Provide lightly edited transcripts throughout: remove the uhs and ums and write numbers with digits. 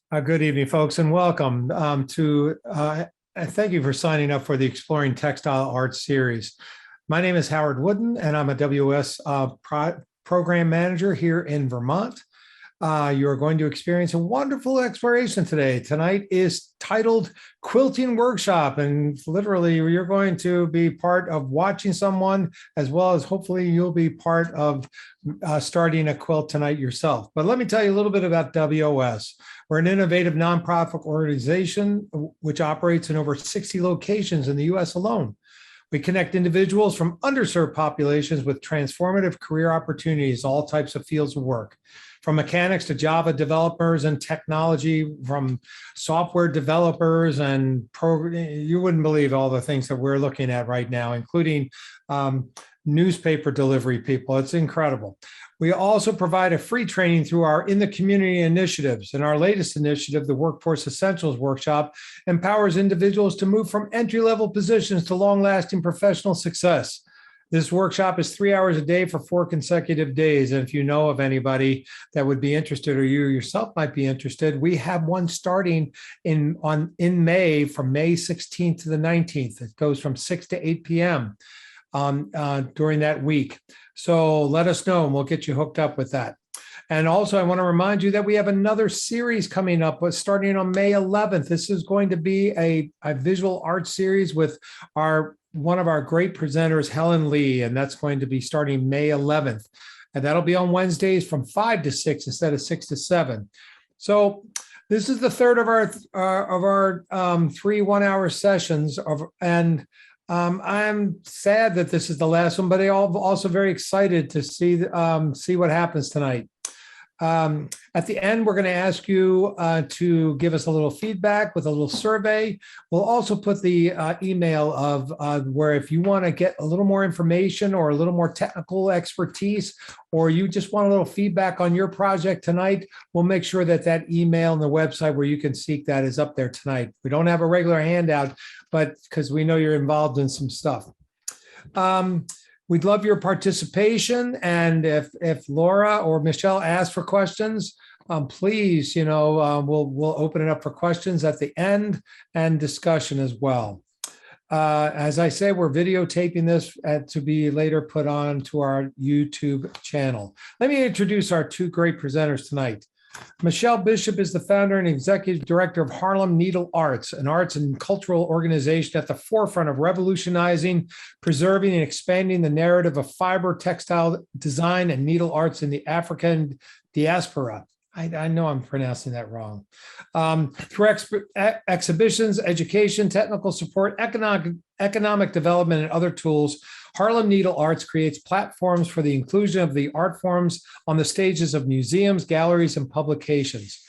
Good evening, folks, and welcome and thank you for signing up for the Exploring Textile Arts series. My name is Howard Wooden, and I'm a WS program manager here in Vermont. You are going to experience a wonderful exploration today. Tonight is titled Quilting Workshop, and literally you're going to be part of watching someone, as well as hopefully you'll be part of starting a quilt tonight yourself. But let me tell you a little bit about WOS. We're an innovative nonprofit organization which operates in over 60 locations in the US alone. We connect individuals from underserved populations with transformative career opportunities, all types of fields of work, from mechanics to Java developers and technology, from software developers and you wouldn't believe all the things that we're looking at right now, including newspaper delivery people. It's incredible. We also provide a free training through our In the Community initiatives. And our latest initiative, the Workforce Essentials Workshop, empowers individuals to move from entry-level positions to long-lasting professional success. This workshop is 3 hours a day for 4 consecutive days. And if you know of anybody that would be interested, or you yourself might be interested, we have one starting in May, from May 16th to the 19th. It goes from 6 to 8 p.m. During that week. So let us know and we'll get you hooked up with that. And also, I want to remind you that we have another series coming up starting on May 11th. This is going to be a visual art series with one of our great presenters, Helen Lee, and that's going to be starting May 11th. And that'll be on Wednesdays from 5 to 6 instead of 6 to 7. So this is the third of our 3 1-hour sessions I'm sad that this is the last one, but I'm also very excited to see what happens tonight. At the end, we're going to ask you to give us a little feedback with a little survey. We'll also put the email of where if you want to get a little more information or a little more technical expertise, or you just want a little feedback on your project tonight, we'll make sure that email and the website where you can seek that is up there tonight. We don't have a regular handout, but because we know you're involved in some stuff. We'd love your participation. And if Laura or Michelle ask for questions, please, we'll open it up for questions at the end and discussion as well. As I say, we're videotaping this to be later put on to our YouTube channel. Let me introduce our 2 great presenters tonight. Michelle Bishop is the founder and executive director of Harlem Needle Arts, an arts and cultural organization at the forefront of revolutionizing, preserving, and expanding the narrative of fiber, textile design, and needle arts in the African diaspora. I know I'm pronouncing that wrong. Through exhibitions, education, technical support, economic development, and other tools, Harlem Needle Arts creates platforms for the inclusion of the art forms on the stages of museums, galleries, and publications.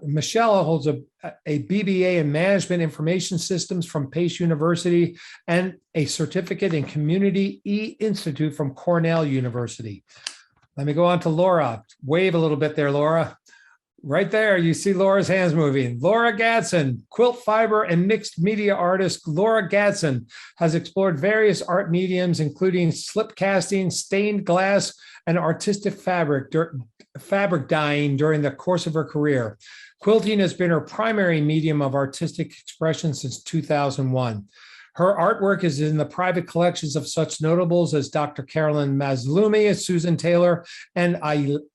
Michelle holds a BBA in Management Information Systems from Pace University and a certificate in Community E-Institute from Cornell University. Let me go on to Laura. Wave a little bit there, Laura. Right there, you see Laura's hands moving. Laura Gadson, quilt fiber and mixed media artist Laura Gadson, has explored various art mediums, including slip casting, stained glass, and artistic fabric dyeing during the course of her career. Quilting has been her primary medium of artistic expression since 2001. Her artwork is in the private collections of such notables as Dr. Carolyn Mazlumi, Susan Taylor, and Ilana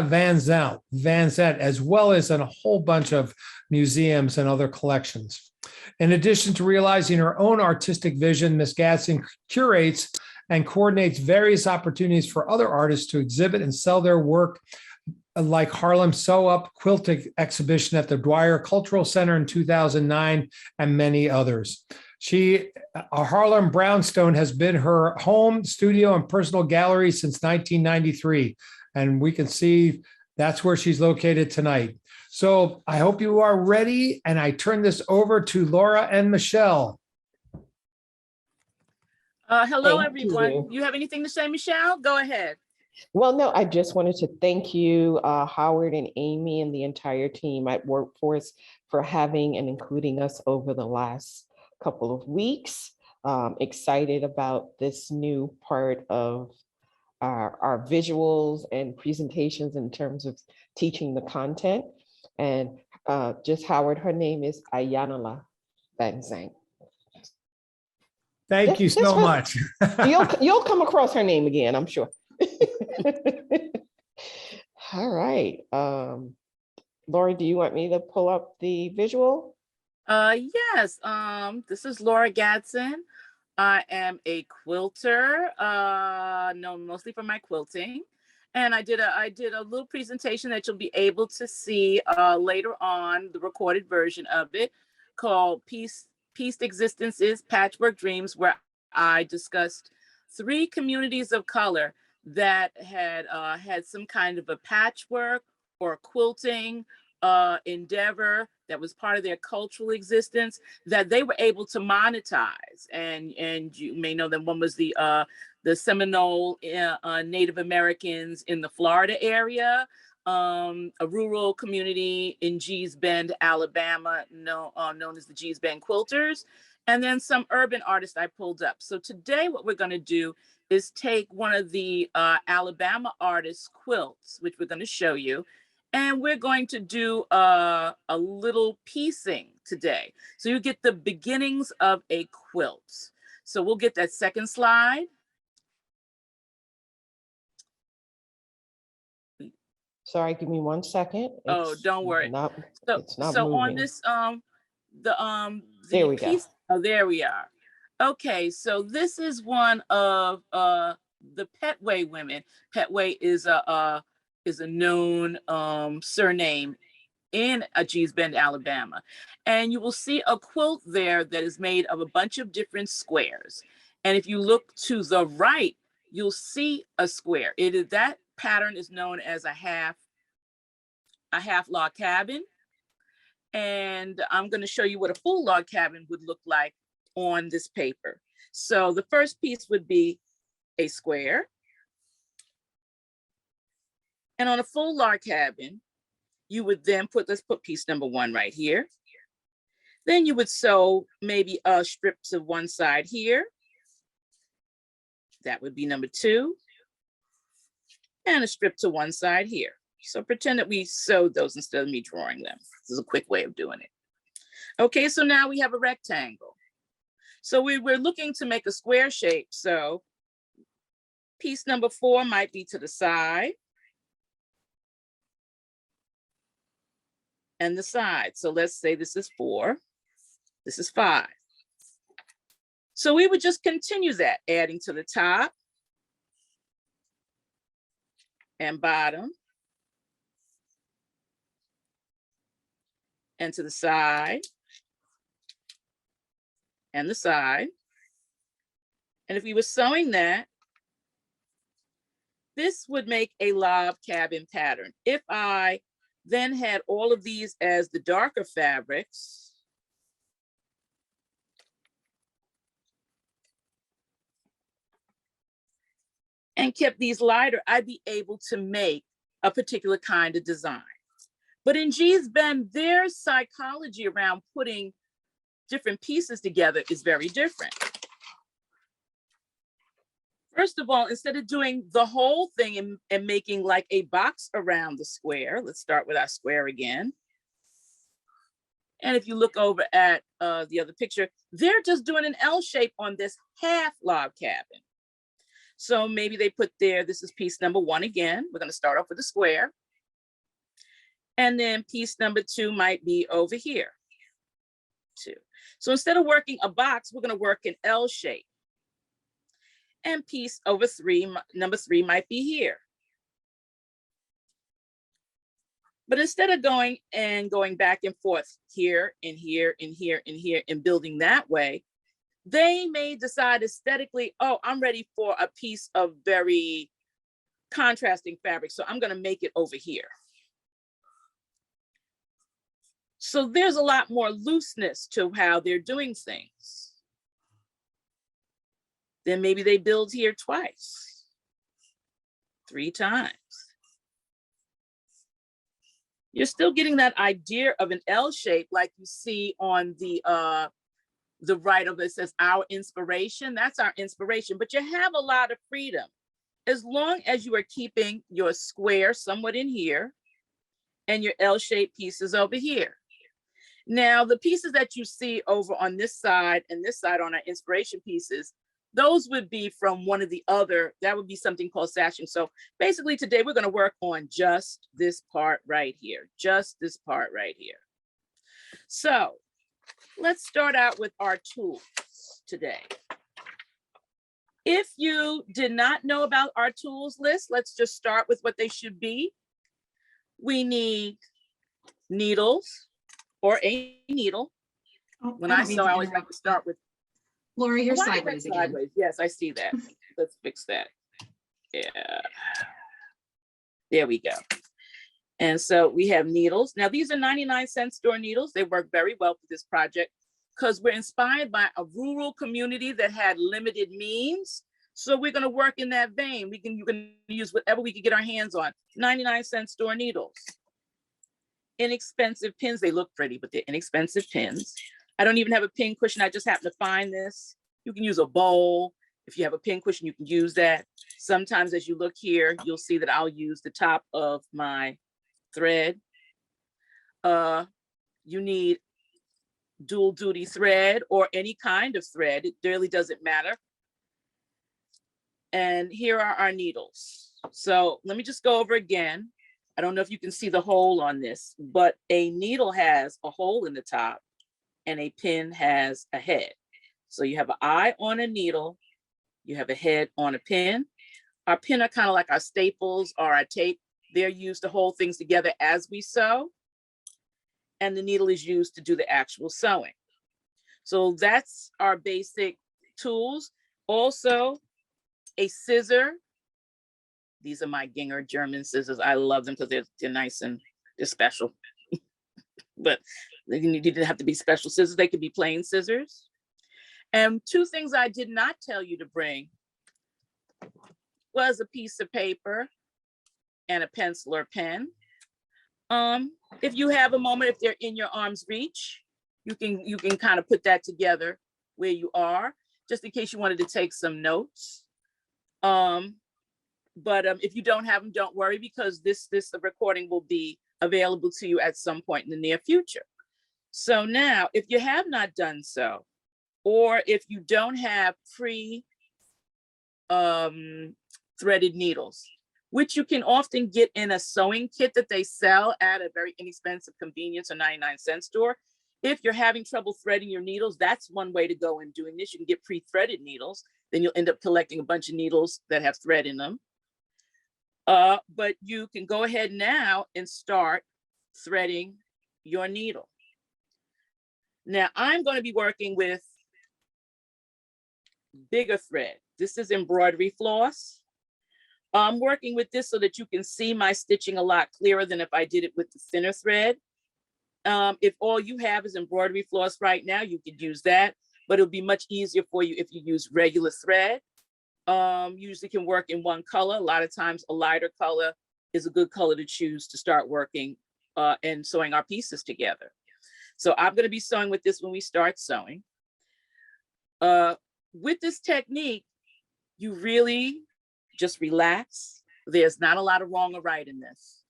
Van Zant, as well as in a whole bunch of museums and other collections. In addition to realizing her own artistic vision, Ms. Gadson curates and coordinates various opportunities for other artists to exhibit and sell their work, like Harlem Sew Up Quilting exhibition at the Dwyer Cultural Center in 2009, and many others. Harlem Brownstone has been her home, studio, and personal gallery since 1993. And we can see that's where she's located tonight. So I hope you are ready. And I turn this over to Laura and Michelle. Hello, everyone. You have anything to say, Michelle? Go ahead. Well, no, I just wanted to thank you, Howard and Amy and the entire team at Workforce for having and including us over the last couple of weeks. Excited about this new part of our visuals and presentations in terms of teaching the content. And just Howard, her name is Ayanala Bangzang. Thank you so much. You'll come across her name again, I'm sure. All right. Laura, do you want me to pull up the visual? Yes. This is Laura Gadson. I am a quilter, known mostly for my quilting. And I did a little presentation that you'll be able to see later on, the recorded version of it, called Pieced Existences, Patchwork Dreams, where I discussed 3 communities of color that had had some kind of a patchwork or quilting endeavor that was part of their cultural existence that they were able to monetize. And you may know that one was the Seminole Native Americans in the Florida area, a rural community in Gee's Bend, Alabama, known as the Gee's Bend Quilters, and then some urban artists I pulled up. So today what we're going to do is take one of the Alabama artists' quilts, which we're going to show you, and we're going to do a little piecing today. So you get the beginnings of a quilt. So we'll get that second slide. Sorry, give me 1 second. Oh, don't worry. It's not so moving. On this, there we go. Oh, there we are. Okay, so this is one of the Petway women. Petway is a known surname in Gee's Bend, Alabama. And you will see a quilt there that is made of a bunch of different squares. And if you look to the right, you'll see a square. That pattern is known as a half log cabin. And I'm going to show you what a full log cabin would look like on this paper. So the first piece would be a square. And on a full log cabin, you would then let's put piece number 1 right here. Then you would sew maybe a strip to one side here. That would be number 2. And a strip to one side here. So pretend that we sewed those instead of me drawing them. This is a quick way of doing it. Okay, so now we have a rectangle. So we're looking to make a square shape. So piece number 4 might be to the side and the side. So let's say this is 4, this is 5. So we would just continue that, adding to the top and bottom and to the side and the side. And if we were sewing that, this would make a log cabin pattern. If I then had all of these as the darker fabrics, and kept these lighter, I'd be able to make a particular kind of design. But in Gee's Bend, their psychology around putting different pieces together is very different. First of all, instead of doing the whole thing and making like a box around the square, let's start with our square again. And if you look over at the other picture, they're just doing an L shape on this half log cabin. So maybe they put there, this is piece number 1 again. We're going to start off with a square. And then piece number 2 might be over here, 2. So instead of working a box, we're going to work an L shape. And piece over 3, number 3 might be here. But instead of going back and forth here and here and here and here and building that way, they may decide aesthetically, oh, I'm ready for a piece of very contrasting fabric, so I'm going to make it over here. So there's a lot more looseness to how they're doing things. Then maybe they build here twice, 3 times. You're still getting that idea of an L shape like you see on the right of it says our inspiration. That's our inspiration, but you have a lot of freedom as long as you are keeping your square somewhat in here and your L-shaped pieces over here. Now, the pieces that you see over on this side and this side on our inspiration pieces, those would be from one of the other, that would be something called sashing. So basically today we're going to work on just this part right here, just this part right here. So let's start out with our tools today. If you did not know about our tools list, let's just start with what they should be. We need needles or a needle. Oh, When I don't mean sew, to I always like interrupt. to start with. Laura, you're Why is that sideways again. sideways? Yes, I see that. Let's fix that. Yeah. There we go. And so we have needles. Now these are 99-cent store needles. They work very well for this project because we're inspired by a rural community that had limited means. So we're going to work in that vein. You can use whatever we can get our hands on. 99-cent store needles. Inexpensive pins. They look pretty, but they're inexpensive pins. I don't even have a pin cushion. I just happen to find this. You can use a bowl. If you have a pin cushion, you can use that. Sometimes as you look here, you'll see that I'll use the top of my thread. You need dual duty thread or any kind of thread. It really doesn't matter. And here are our needles. So let me just go over again. I don't know if you can see the hole on this, but a needle has a hole in the top and a pin has a head. So you have an eye on a needle, you have a head on a pin. Our pin are kind of like our staples or our tape. They're used to hold things together as we sew. And the needle is used to do the actual sewing. So that's our basic tools. Also, a scissor. These are my Ginger German scissors. I love them because they're nice and they're special. But you didn't have to be special scissors. They could be plain scissors. And two things I did not tell you to bring was a piece of paper and a pencil or pen. If you have a moment, if they're in your arm's reach, you can kind of put that together where you are, just in case you wanted to take some notes. But if you don't have them, don't worry, because this recording will be available to you at some point in the near future. So now, if you have not done so, or if you don't have threaded needles, which you can often get in a sewing kit that they sell at a very inexpensive convenience or 99-cent store. If you're having trouble threading your needles, that's one way to go in doing this. You can get pre-threaded needles. Then you'll end up collecting a bunch of needles that have thread in them. But you can go ahead now and start threading your needle. Now I'm going to be working with bigger thread. This is embroidery floss. I'm working with this so that you can see my stitching a lot clearer than if I did it with the thinner thread. If all you have is embroidery floss right now, you could use that, but it'll be much easier for you if you use regular thread. Usually can work in one color. A lot of times a lighter color is a good color to choose to start working and sewing our pieces together. So I'm going to be sewing with this when we start sewing. With this technique, you really just relax. There's not a lot of wrong or right in this.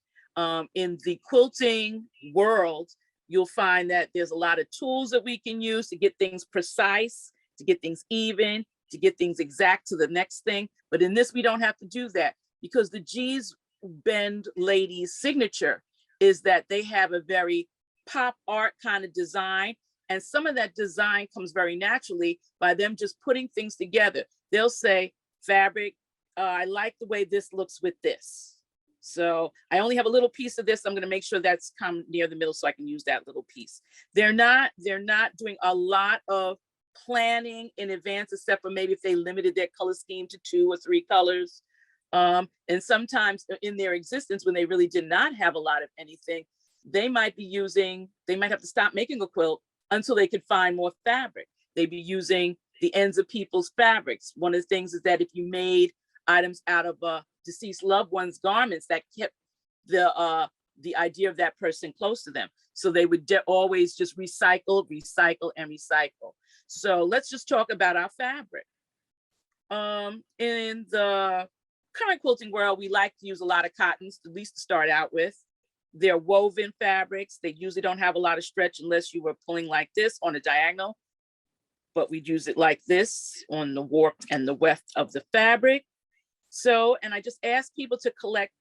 In the quilting world, you'll find that there's a lot of tools that we can use to get things precise, to get things even, to get things exact to the next thing. But in this, we don't have to do that, because the G's Bend ladies' signature is that they have a very pop art kind of design. And some of that design comes very naturally by them just putting things together. They'll say, fabric, I like the way this looks with this. So I only have a little piece of this. I'm going to make sure that's come near the middle so I can use that little piece. They're not doing a lot of planning in advance, except for maybe if they limited their color scheme to 2 or 3 colors. And sometimes in their existence, when they really did not have a lot of anything, they might have to stop making a quilt until they could find more fabric. They'd be using the ends of people's fabrics. One of the things is that if you made items out of a deceased loved one's garments, that kept the idea of that person close to them. So they would always just recycle, recycle, and recycle. So let's just talk about our fabric. In the current quilting world, we like to use a lot of cottons, at least to start out with. They're woven fabrics. They usually don't have a lot of stretch unless you were pulling like this on a diagonal, but we'd use it like this on the warp and the weft of the fabric. So, and I just ask people to collect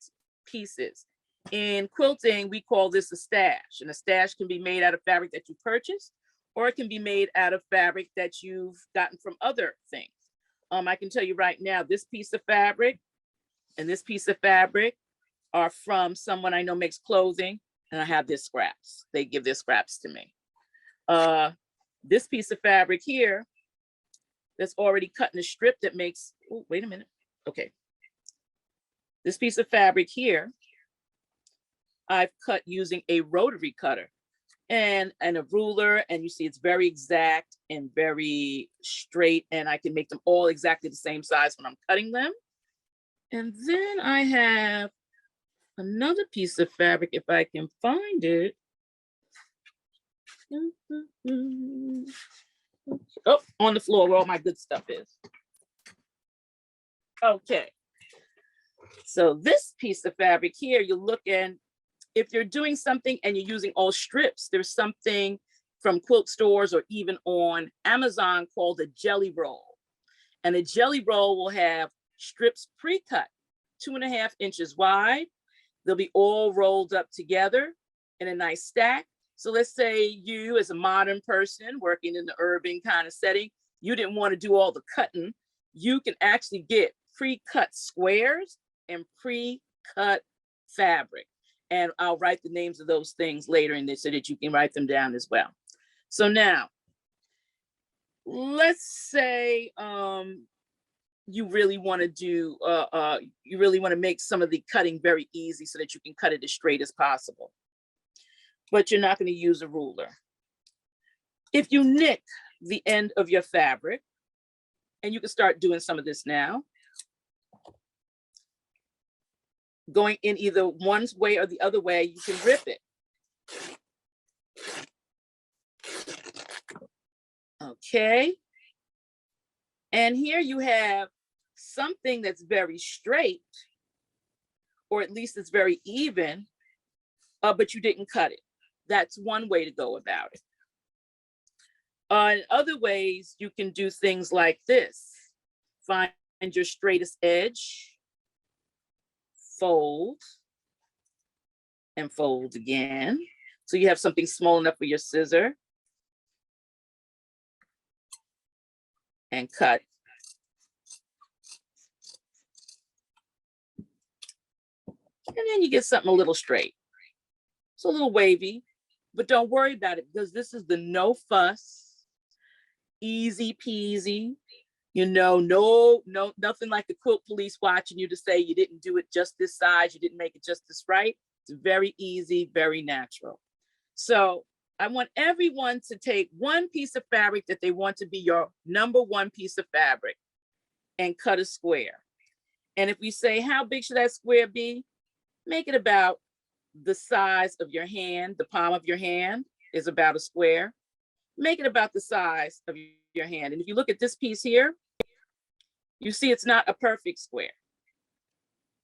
pieces. In quilting, we call this a stash, and a stash can be made out of fabric that you purchased, or it can be made out of fabric that you've gotten from other things. I can tell you right now, this piece of fabric and this piece of fabric are from someone I know makes clothing, and I have their scraps. They give their scraps to me. This piece of fabric here, that's already cut in a strip that makes, oh, wait a minute. Okay. This piece of fabric here, I've cut using a rotary cutter and a ruler, and you see it's very exact and very straight, and I can make them all exactly the same size when I'm cutting them. And then I have another piece of fabric, if I can find it. Oh, on the floor where all my good stuff is. Okay. So this piece of fabric here, you look in, if you're doing something and you're using all strips, there's something from quilt stores or even on Amazon called a jelly roll. And a jelly roll will have strips pre-cut, 2.5 inches wide. They'll be all rolled up together in a nice stack. So let's say you, as a modern person working in the urban kind of setting, you didn't want to do all the cutting. You can actually get pre-cut squares and pre-cut fabric. And I'll write the names of those things later in this so that you can write them down as well. So now, let's say you really want to do, you really want to make some of the cutting very easy so that you can cut it as straight as possible. But you're not going to use a ruler. If you nick the end of your fabric, and you can start doing some of this now, going in either one way or the other way, you can rip it. Okay. And here you have something that's very straight, or at least it's very even, but you didn't cut it. That's one way to go about it. In other ways, you can do things like this. Find your straightest edge, fold, and fold again. So you have something small enough for your scissor. And cut. And then you get something a little straight. It's a little wavy, but don't worry about it because this is the no fuss, easy peasy. You know, nothing like the quilt police watching you to say you didn't do it just this size, you didn't make it just this right. It's very easy, very natural. So I want everyone to take one piece of fabric that they want to be your number one piece of fabric and cut a square. And if we say, how big should that square be? Make it about the size of your hand. The palm of your hand is about a square. Make it about the size of your hand. And if you look at this piece here, you see it's not a perfect square.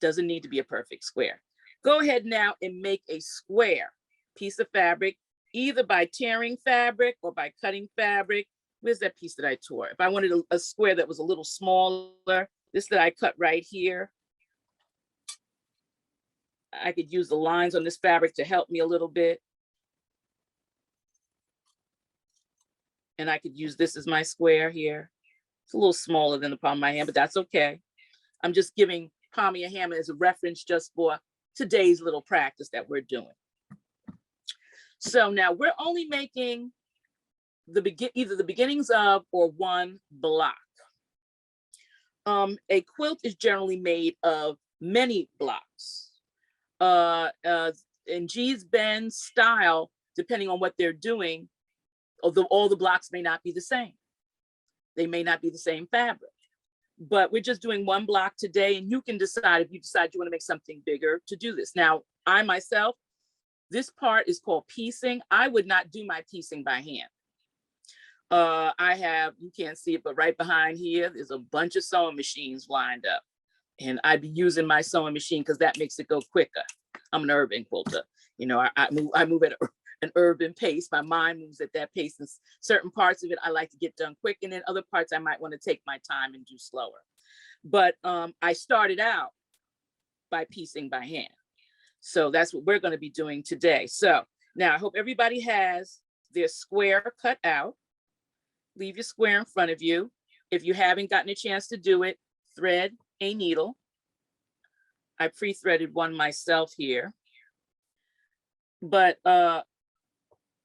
Doesn't need to be a perfect square. Go ahead now and make a square piece of fabric, either by tearing fabric or by cutting fabric. Where's that piece that I tore? If I wanted a square that was a little smaller, this that I cut right here, I could use the lines on this fabric to help me a little bit. And I could use this as my square here. It's a little smaller than the palm of my hand, but that's okay. I'm just giving palm of your hand as a reference just for today's little practice that we're doing. So now we're only making either the beginnings of or one block. A quilt is generally made of many blocks. In G's Ben's style, depending on what they're doing, although all the blocks may not be the same. They may not be the same fabric, but we're just doing one block today, and you can decide if you decide you want to make something bigger to do this. Now, I myself, this part is called piecing. I would not do my piecing by hand. I have, you can't see it, but right behind here, there's a bunch of sewing machines lined up. And I'd be using my sewing machine because that makes it go quicker. I'm an urban quilter. You know, I move at an urban pace. My mind moves at that pace. And certain parts of it I like to get done quick, and then other parts I might want to take my time and do slower. But I started out by piecing by hand. So that's what we're going to be doing today. So now I hope everybody has their square cut out. Leave your square in front of you. If you haven't gotten a chance to do it, thread a needle. I pre-threaded one myself here. But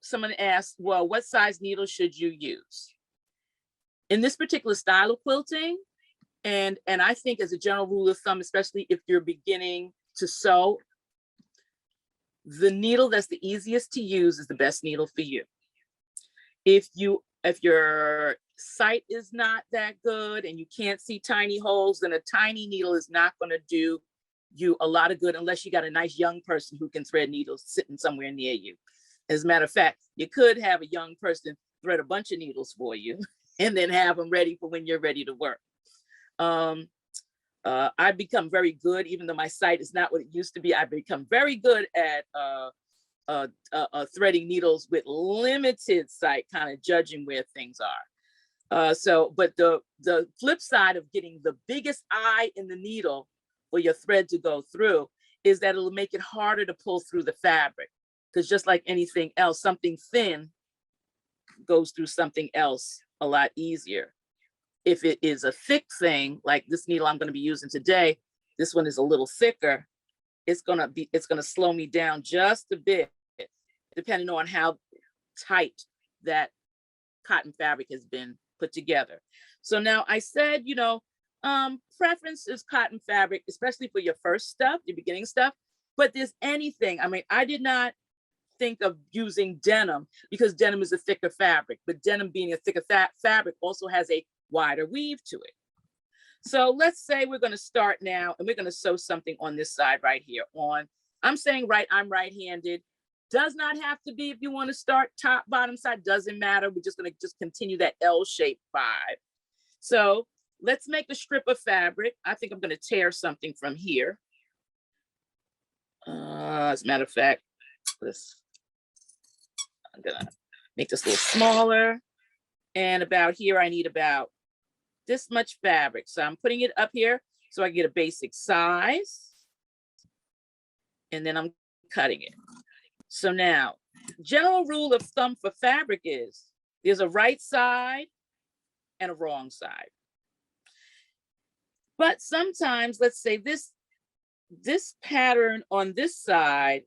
someone asked, well, what size needle should you use? In this particular style of quilting, and I think as a general rule of thumb, especially if you're beginning to sew, the needle that's the easiest to use is the best needle for you. If your sight is not that good and you can't see tiny holes, then a tiny needle is not going to do you a lot of good unless you got a nice young person who can thread needles sitting somewhere near you. As a matter of fact, you could have a young person thread a bunch of needles for you and then have them ready for when you're ready to work. I've become very good, even though my sight is not what it used to be. I've become very good at threading needles with limited sight, kind of judging where things are. But the flip side of getting the biggest eye in the needle for your thread to go through is that it'll make it harder to pull through the fabric. Because just like anything else, something thin goes through something else a lot easier. If it is a thick thing, like this needle I'm going to be using today, this one is a little thicker, it's going to slow me down just a bit, depending on how tight that cotton fabric has been put together. So now I said, you know, preference is cotton fabric, especially for your first stuff, your beginning stuff, but there's anything. I mean, I did not think of using denim because denim is a thicker fabric, but denim being a thicker fabric also has a wider weave to it. So let's say we're going to start now and we're going to sew something on this side right here I'm saying I'm right-handed. Does not have to be if you want to start top, bottom side, doesn't matter. We're just going to continue that L-shaped vibe. So let's make a strip of fabric. I think I'm going to tear something from here. As a matter of fact, I'm going to make this a little smaller. And about here, I need about this much fabric. So I'm putting it up here so I can get a basic size. And then I'm cutting it. So now, general rule of thumb for fabric is there's a right side and a wrong side. But sometimes, let's say this pattern on this side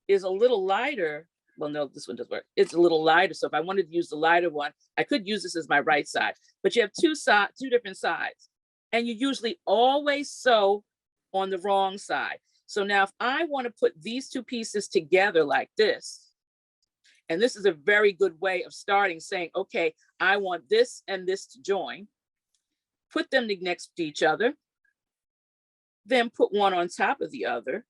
is a little lighter. Well, no, this one doesn't work. It's a little lighter. So if I wanted to use the lighter one, I could use this as my right side. But you have two different sides. And you usually always sew on the wrong side. So now if I want to put these two pieces together like this, and this is a very good way of starting, saying, okay, I want this and this to join, put them next to each other, then put one on top of the other.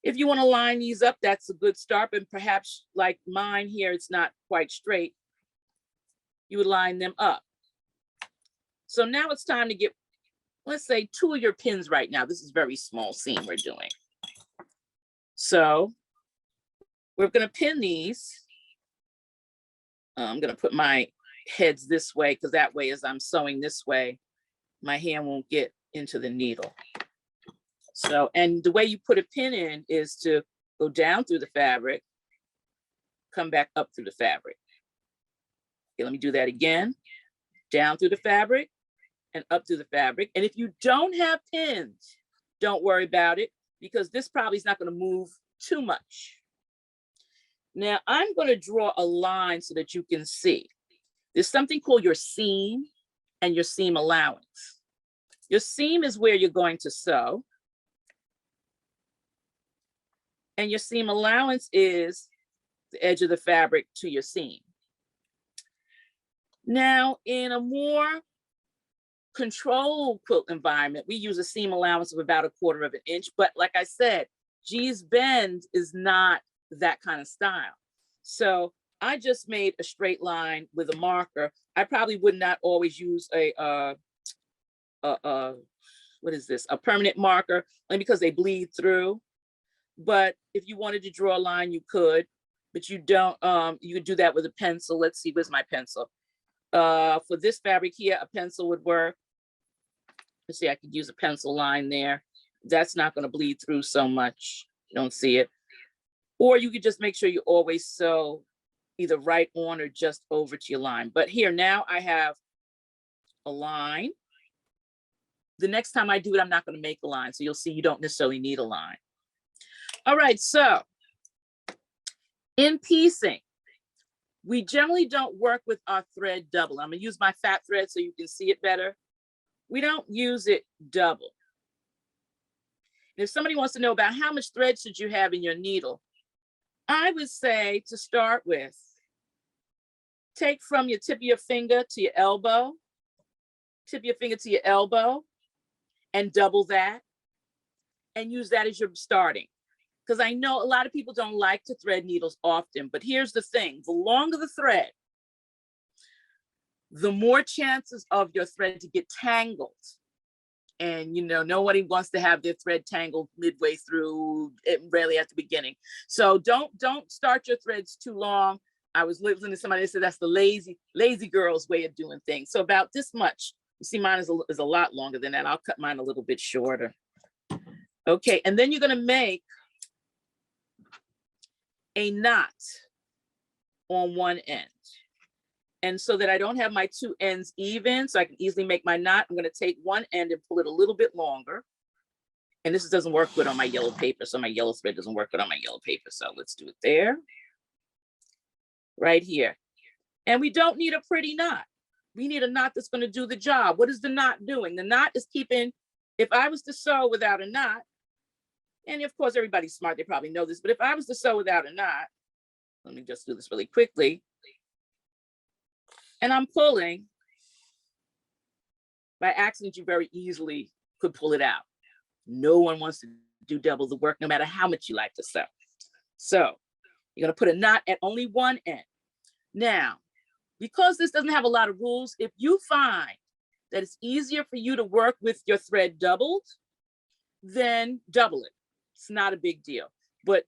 If you want to line these up, that's a good start. And perhaps like mine here, it's not quite straight. You would line them up. So now it's time to get, let's say, 2 of your pins right now. This is very small seam we're doing. So we're going to pin these. I'm going to put my heads this way because that way, as I'm sewing this way, my hand won't get into the needle. So, and the way you put a pin in is to go down through the fabric, come back up through the fabric. Okay, let me do that again. Down through the fabric and up through the fabric. And if you don't have pins, don't worry about it because this probably is not going to move too much. Now I'm going to draw a line so that you can see. There's something called your seam and your seam allowance. Your seam is where you're going to sew. And your seam allowance is the edge of the fabric to your seam. Now, in a more controlled quilt environment, we use a seam allowance of about 1/4 of an inch. But like I said, G's Bend is not that kind of style. So I just made a straight line with a marker. I probably would not always use a what is this? A permanent marker, only because they bleed through. But if you wanted to draw a line, you could, but you don't, you could do that with a pencil. Let's see, where's my pencil? For this fabric here, a pencil would work. Let's see, I could use a pencil line there. That's not gonna bleed through so much. You don't see it. Or you could just make sure you always sew either right on or just over to your line. But here, now I have a line. The next time I do it, I'm not gonna make a line. So you'll see you don't necessarily need a line. All right, so in piecing, we generally don't work with our thread double. I'm gonna use my fat thread so you can see it better. We don't use it double. And if somebody wants to know about how much thread should you have in your needle, I would say to start with, take from your tip of your finger to your elbow, tip of your finger to your elbow, and double that, and use that as your starting. Because I know a lot of people don't like to thread needles often, but here's the thing, the longer the thread, the more chances of your thread to get tangled. And nobody wants to have their thread tangled midway through, rarely at the beginning. So don't start your threads too long. I was listening to somebody that said that's the lazy girl's way of doing things. So about this much. You see, mine is a lot longer than that. I'll cut mine a little bit shorter. Okay, and then you're gonna make a knot on one end. And so that I don't have my two ends even, so I can easily make my knot, I'm gonna take one end and pull it a little bit longer. And this doesn't work good on my yellow paper, so my yellow thread doesn't work good on my yellow paper. So let's do it there, right here. And we don't need a pretty knot. We need a knot that's gonna do the job. What is the knot doing? The knot is keeping, if I was to sew without a knot, and of course everybody's smart, they probably know this, but if I was to sew without a knot, let me just do this really quickly. And I'm pulling, by accident, you very easily could pull it out. No one wants to do double the work, no matter how much you like to sew. So you're gonna put a knot at only one end. Now, because this doesn't have a lot of rules, if you find that it's easier for you to work with your thread doubled, then double it. It's not a big deal. But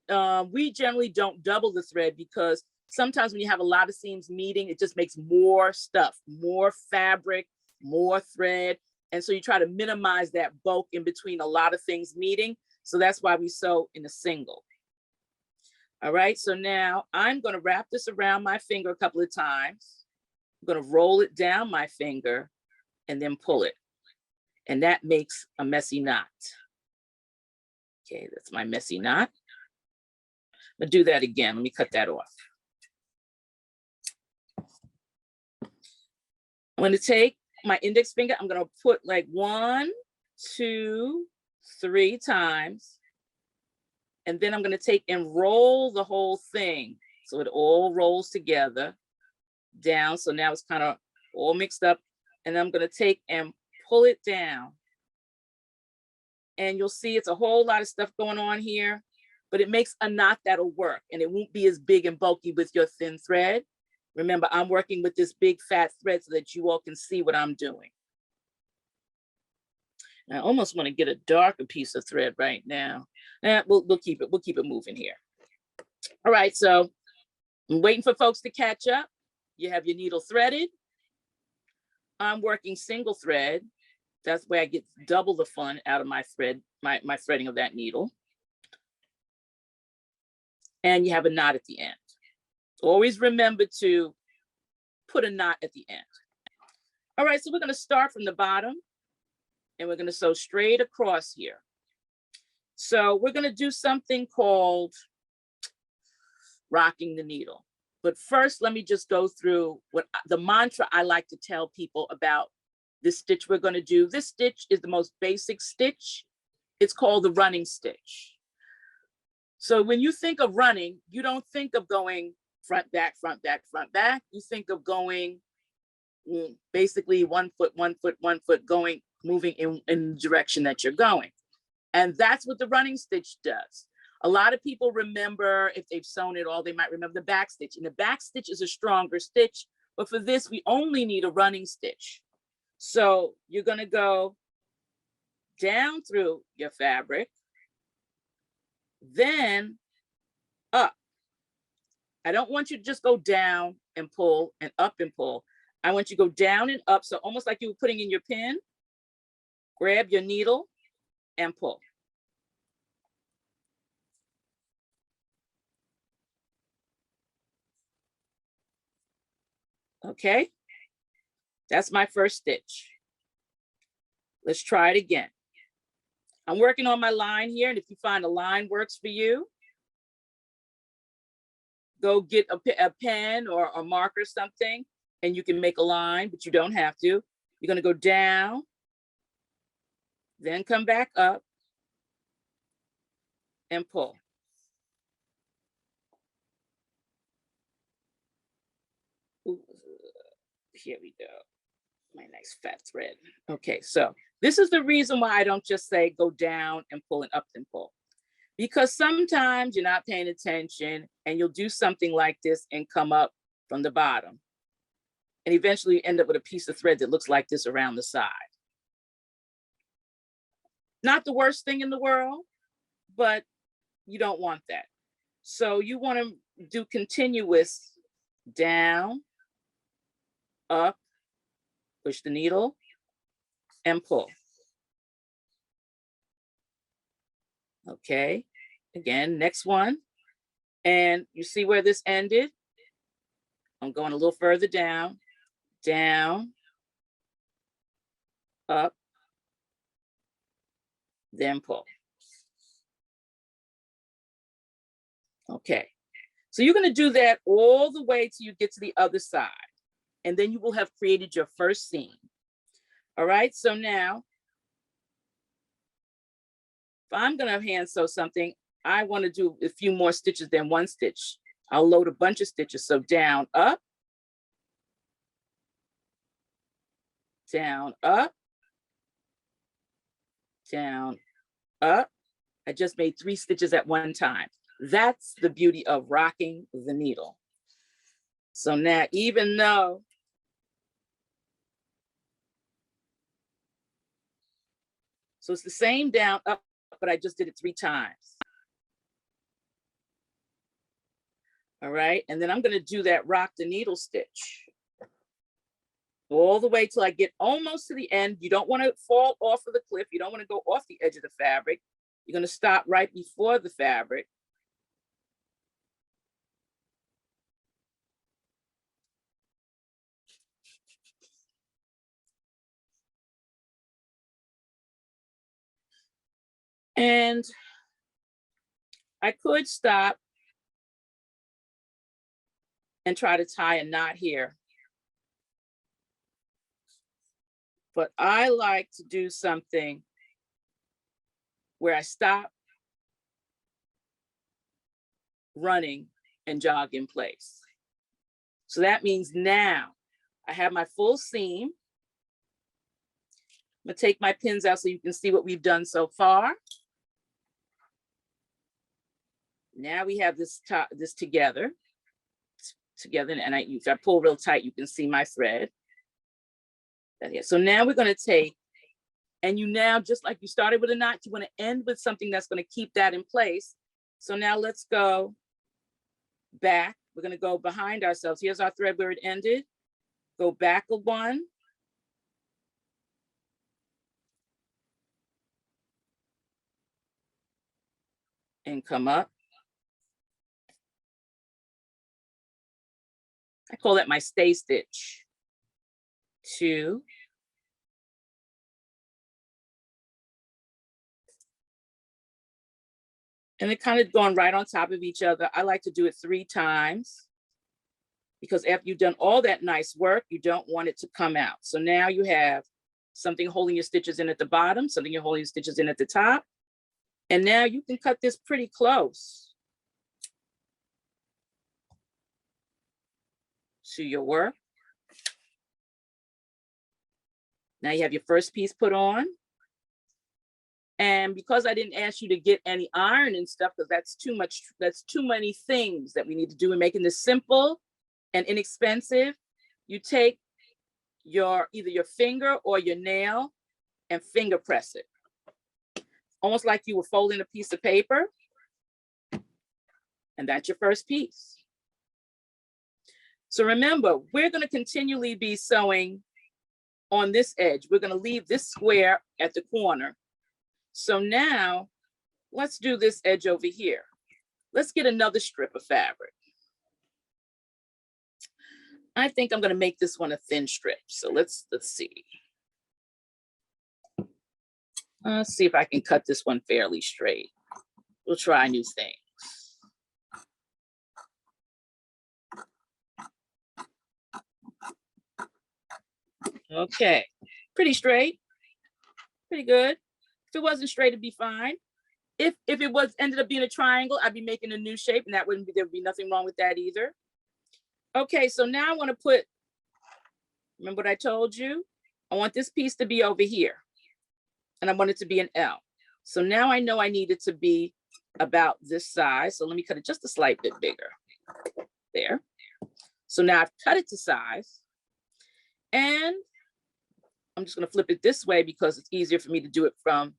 we generally don't double the thread because sometimes when you have a lot of seams meeting, it just makes more stuff, more fabric, more thread. And so you try to minimize that bulk in between a lot of things meeting. So that's why we sew in a single. All right, so now I'm gonna wrap this around my finger a couple of times. I'm gonna roll it down my finger and then pull it. And that makes a messy knot. Okay, that's my messy knot. I'm gonna do that again. Let me cut that off. I'm gonna take my index finger. I'm gonna put like 1, 2, 3 times. And then I'm gonna take and roll the whole thing. So it all rolls together down. So now it's kind of all mixed up. And I'm gonna take and pull it down. And you'll see it's a whole lot of stuff going on here, but it makes a knot that'll work and it won't be as big and bulky with your thin thread. Remember, I'm working with this big fat thread so that you all can see what I'm doing. I almost want to get a darker piece of thread right now. We'll keep it moving here. All right, so I'm waiting for folks to catch up. You have your needle threaded. I'm working single thread. That's where I get double the fun out of my thread, my threading of that needle. And you have a knot at the end. Always remember to put a knot at the end. All right, so we're gonna start from the bottom and we're gonna sew straight across here. So we're gonna do something called rocking the needle. But first, let me just go through what the mantra I like to tell people about this stitch we're gonna do. This stitch is the most basic stitch. It's called the running stitch. So when you think of running, you don't think of going front, back, front, back, front, back. You think of going basically 1 foot, 1 foot, 1 foot, going, moving in the direction that you're going. And that's what the running stitch does. A lot of people remember, if they've sewn it all, they might remember the back stitch. And the back stitch is a stronger stitch, but for this, we only need a running stitch. So you're gonna go down through your fabric, then up. I don't want you to just go down and pull and up and pull. I want you to go down and up. So almost like you were putting in your pin, grab your needle and pull. Okay, that's my first stitch. Let's try it again. I'm working on my line here, and if you find a line works for you, go get a pen or a marker or something, and you can make a line, but you don't have to. You're gonna go down, then come back up and pull. Ooh, here we go. My nice fat thread. Okay, so this is the reason why I don't just say go down and pull and up and pull. Because sometimes you're not paying attention and you'll do something like this and come up from the bottom. And eventually you end up with a piece of thread that looks like this around the side. Not the worst thing in the world, but you don't want that. So you want to do continuous down, up, push the needle, and pull. Okay, again, next one. And you see where this ended? I'm going a little further down, down, up, then pull. Okay, so you're going to do that all the way till you get to the other side, and then you will have created your first seam. All right, so now, if I'm going to hand sew something, I want to do a few more stitches than one stitch. I'll load a bunch of stitches. So down, up, down, up, down, up. I just made 3 stitches at one time. That's the beauty of rocking the needle. So now, even though so it's the same down, up, but I just did it 3 times. All right, and then I'm going to do that rock the needle stitch all the way till I get almost to the end. You don't want to fall off of the cliff. You don't want to go off the edge of the fabric. You're going to stop right before the fabric. And I could stop and try to tie a knot here. But I like to do something where I stop running and jog in place. So that means now I have my full seam. I'm gonna take my pins out so you can see what we've done so far. Now we have this together, and if I pull real tight, you can see my thread. So now we're going to take, and you now, just like you started with a knot, you want to end with something that's going to keep that in place. So now let's go back. We're going to go behind ourselves. Here's our thread where it ended. Go back a 1. And come up. I call that my stay stitch. 2. And they're kind of going right on top of each other. I like to do it 3 times because after you've done all that nice work, you don't want it to come out. So now you have something holding your stitches in at the bottom, something you're holding your stitches in at the top. And now you can cut this pretty close to your work. Now you have your first piece put on. And because I didn't ask you to get any iron and stuff, because that's too many things that we need to do in making this simple and inexpensive, you take either your finger or your nail and finger press it. almost like you were folding a piece of paper. And that's your first piece. So remember, we're going to continually be sewing on this edge. We're going to leave this square at the corner. So now let's do this edge over here. Let's get another strip of fabric. I think I'm going to make this one a thin strip. So let's see. Let's see if I can cut this one fairly straight. We'll try new things. Okay, pretty straight, pretty good. If it wasn't straight, it'd be fine. If it was ended up being a triangle, I'd be making a new shape, and that wouldn't be, there'd be nothing wrong with that either. Okay, so now I want to put, remember what I told you? I want this piece to be over here, and I want it to be an L. So now I know I need it to be about this size. So let me cut it just a slight bit bigger. There. So now I've cut it to size, and I'm just going to flip it this way because it's easier for me to do it from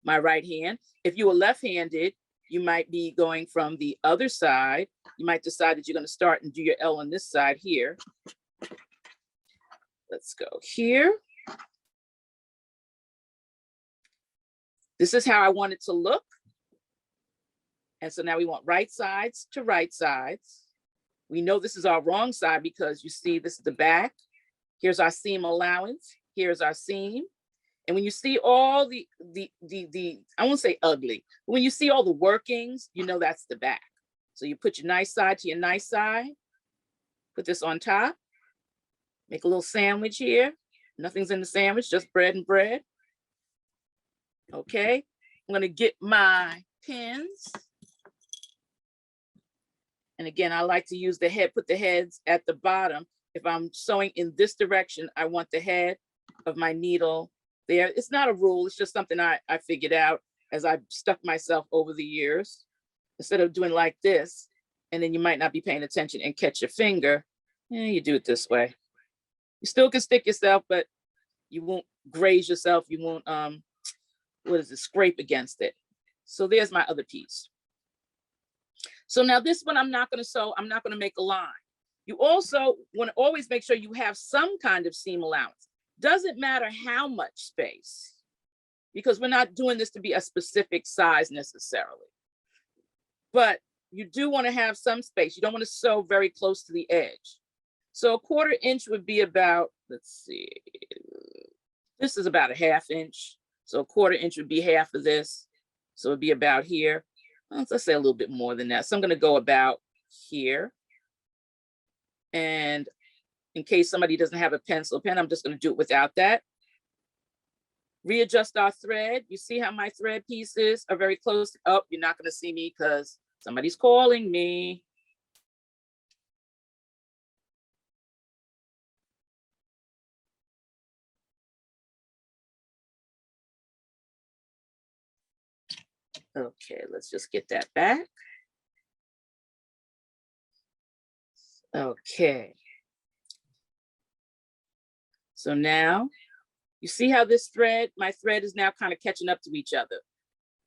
my right hand. If you were left-handed, you might be going from the other side. You might decide that you're going to start and do your L on this side here. Let's go here. This is how I want it to look. And so now we want right sides to right sides. We know this is our wrong side because you see this is the back. Here's our seam allowance. Here's our seam. And when you see all the I won't say ugly, but when you see all the workings, you know that's the back. So you put your nice side to your nice side, put this on top, make a little sandwich here. Nothing's in the sandwich, just bread and bread. Okay, I'm gonna get my pins. And again, I like to use the head, put the heads at the bottom. If I'm sewing in this direction, I want the head of my needle there. It's not a rule, it's just something I figured out as I've stuck myself over the years. Instead of doing like this, and then you might not be paying attention and catch your finger, you do it this way. You still can stick yourself, but you won't graze yourself. You won't, scrape against it. So there's my other piece. So now this one I'm not gonna sew, I'm not gonna make a line. You also wanna always make sure you have some kind of seam allowance. Doesn't matter how much space, because we're not doing this to be a specific size necessarily. But you do want to have some space. You don't want to sew very close to the edge. So 1/4 inch would be about, let's see, this is about a 1/2 inch. So 1/4 inch would be half of this. So it'd be about here. Let's say a little bit more than that. So I'm going to go about here. And in case somebody doesn't have a pencil pen, I'm just going to do it without that. Readjust our thread. You see how my thread pieces are very close. Oh, you're not going to see me because somebody's calling me. Okay, let's just get that back. Okay. So now you see how this thread, my thread is now kind of catching up to each other.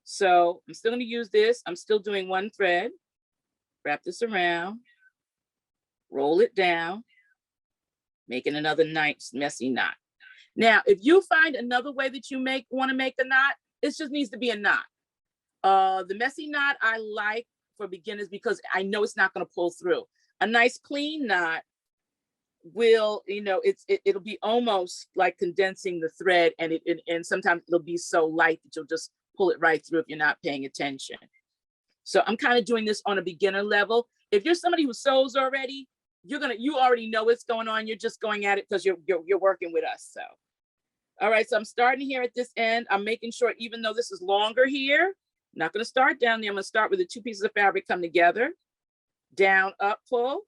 So I'm still going to use this. I'm still doing one thread. Wrap this around, roll it down, making another nice messy knot. Now, if you find another way that you want to make a knot, it just needs to be a knot. The messy knot I like for beginners because I know it's not going to pull through. A nice clean knot will, it'll be almost like condensing the thread, and sometimes it'll be so light that you'll just pull it right through if you're not paying attention. So I'm kind of doing this on a beginner level. If you're somebody who sews already, you already know what's going on. You're just going at it because you're working with us. So, all right. So I'm starting here at this end. I'm making sure, even though this is longer here, I'm not going to start down there. I'm going to start with the 2 pieces of fabric come together, down, up, pull.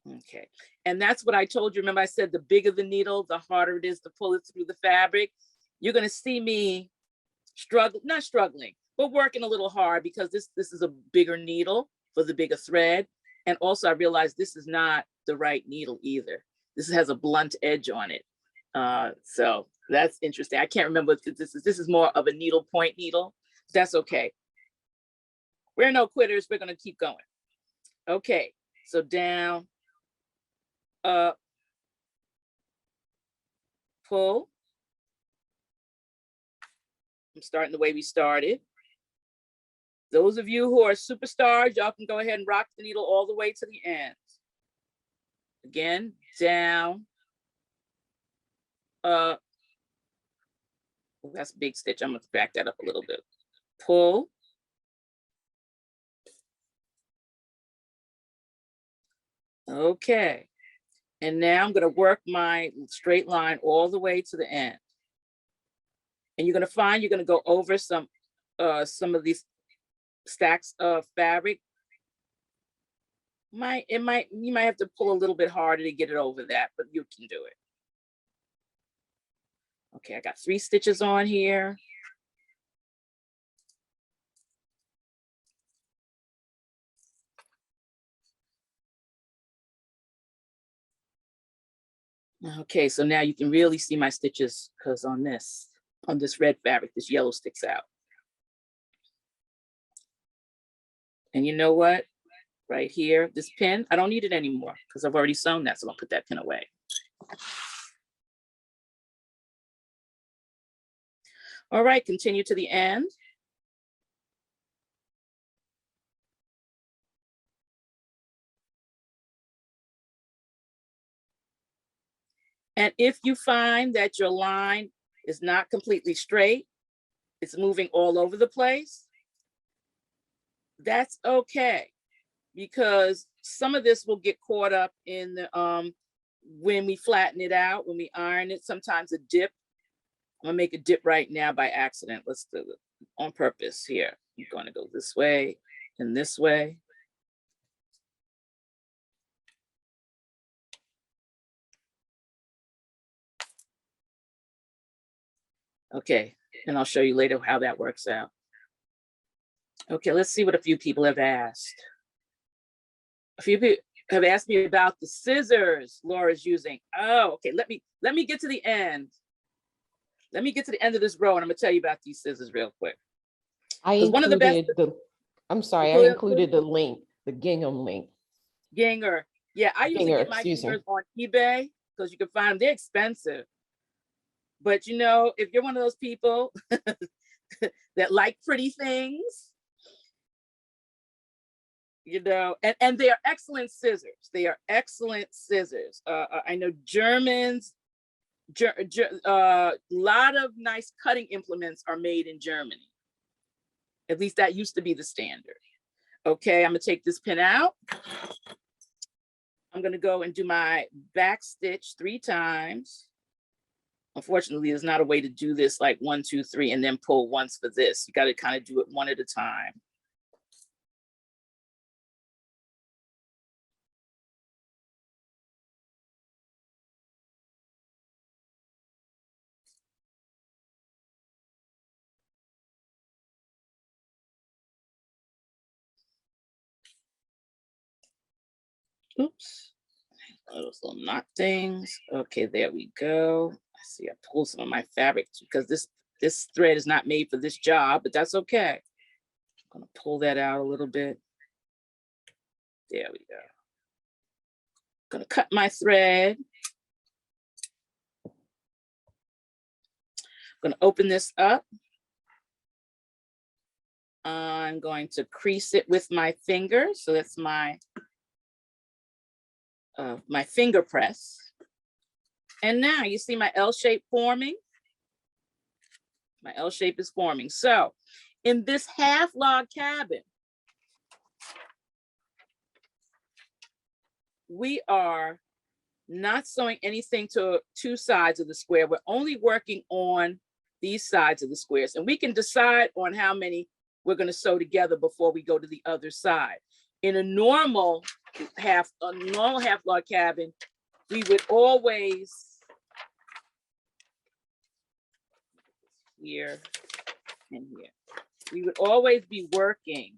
Okay, and that's what I told you. Remember I said the bigger the needle, the harder it is to pull it through the fabric. You're going to see me not struggling, but working a little hard because this is a bigger needle for the bigger thread. And also I realized this is not the right needle either. This has a blunt edge on it. So that's interesting. I can't remember if this is more of a needle point needle. That's okay. We're no quitters. We're going to keep going. Okay. So down, up, pull. I'm starting the way we started. Those of you who are superstars, y'all can go ahead and rock the needle all the way to the end. Again, down, up. Oh, that's a big stitch. I'm going to back that up a little bit. Pull. Okay. And now I'm going to work my straight line all the way to the end. And you're going to find you're going to go over some of these stacks of fabric. You might have to pull a little bit harder to get it over that, but you can do it. Okay, I got 3 stitches on here. Okay, so now you can really see my stitches because on this red fabric, this yellow sticks out. And you know what? Right here, this pin, I don't need it anymore because I've already sewn that, so I'll put that pin away. All right, continue to the end. And if you find that your line is not completely straight, it's moving all over the place, that's okay, because some of this will get caught up in the when we flatten it out, when we iron it, sometimes a dip. I'm gonna make a dip right now by accident. Let's do it on purpose here. I'm gonna go this way and this way. Okay, and I'll show you later how that works out. Okay, let's see what a few people have asked. A few people have asked me about the scissors Laura's using. Oh, okay, let me get to the end. Let me get to the end of this row and I'm gonna tell you about these scissors real quick. I one of the best. I'm sorry, I included the link, the gingham link. Ginger. Yeah, I usually get my gingers on eBay because you can find them. They're expensive. But you know, if you're one of those people that like pretty things, you know, and they are excellent scissors. They are excellent scissors. I know Germans, a lot of nice cutting implements are made in Germany. At least that used to be the standard. Okay, I'm gonna take this pin out. I'm gonna go and do my back stitch 3 times. Unfortunately, there's not a way to do this like 1, 2, 3, and then pull once for this. You got to kind of do it one at a time. Oops, those little knot things. Okay, there we go. I see I pulled some of my fabric because this thread is not made for this job, but that's okay. I'm gonna pull that out a little bit. There we go. I'm gonna cut my thread. I'm gonna open this up. I'm going to crease it with my finger. So that's my finger press. And now you see my L shape forming. My L shape is forming. So in this half log cabin, we are not sewing anything to 2 sides of the square. We're only working on these sides of the squares, and we can decide on how many we're going to sew together before we go to the other side. In a normal half log cabin, we would always here and here. We would always be working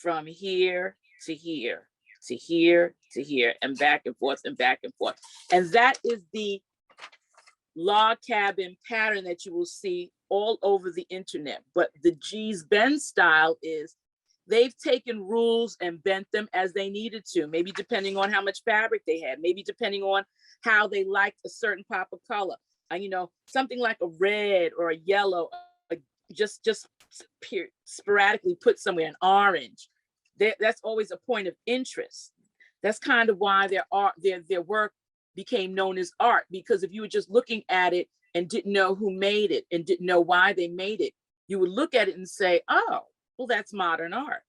from here to here. to here, to here, and back and forth and back and forth. And that is the log cabin pattern that you will see all over the internet. But the G's Bend style is they've taken rules and bent them as they needed to, maybe depending on how much fabric they had, maybe depending on how they liked a certain pop of color. You know, something like a red or a yellow, just sporadically put somewhere, an orange. That's always a point of interest. That's kind of why their work became known as art, because if you were just looking at it and didn't know who made it and didn't know why they made it, you would look at it and say, oh, well, that's modern art.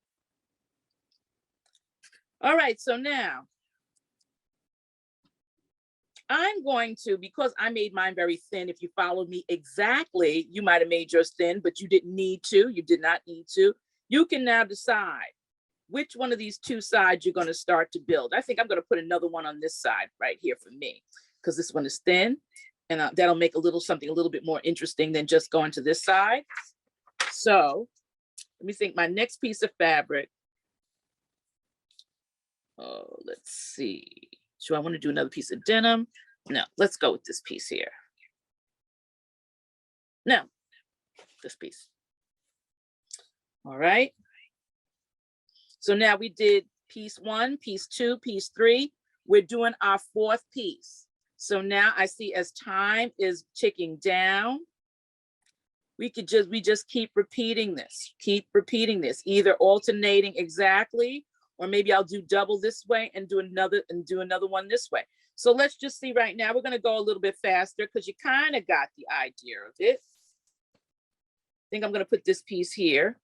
All right, so now I'm going to, because I made mine very thin, if you followed me exactly, you might have made yours thin, but you didn't need to, you did not need to. You can now decide which one of these two sides you're going to start to build. I think I'm going to put another one on this side right here for me, because this one is thin, and that'll make something a little bit more interesting than just going to this side. So let me think, my next piece of fabric. Oh, let's see. Do I want to do another piece of denim? No, let's go with this piece here. No, this piece. All right. So now we did piece 1, piece 2, piece 3. We're doing our 4th piece. So now I see as time is ticking down, we just keep repeating this, either alternating exactly, or maybe I'll do double this way and do another one this way. So let's just see right now. We're going to go a little bit faster because you kind of got the idea of it. I think I'm going to put this piece here.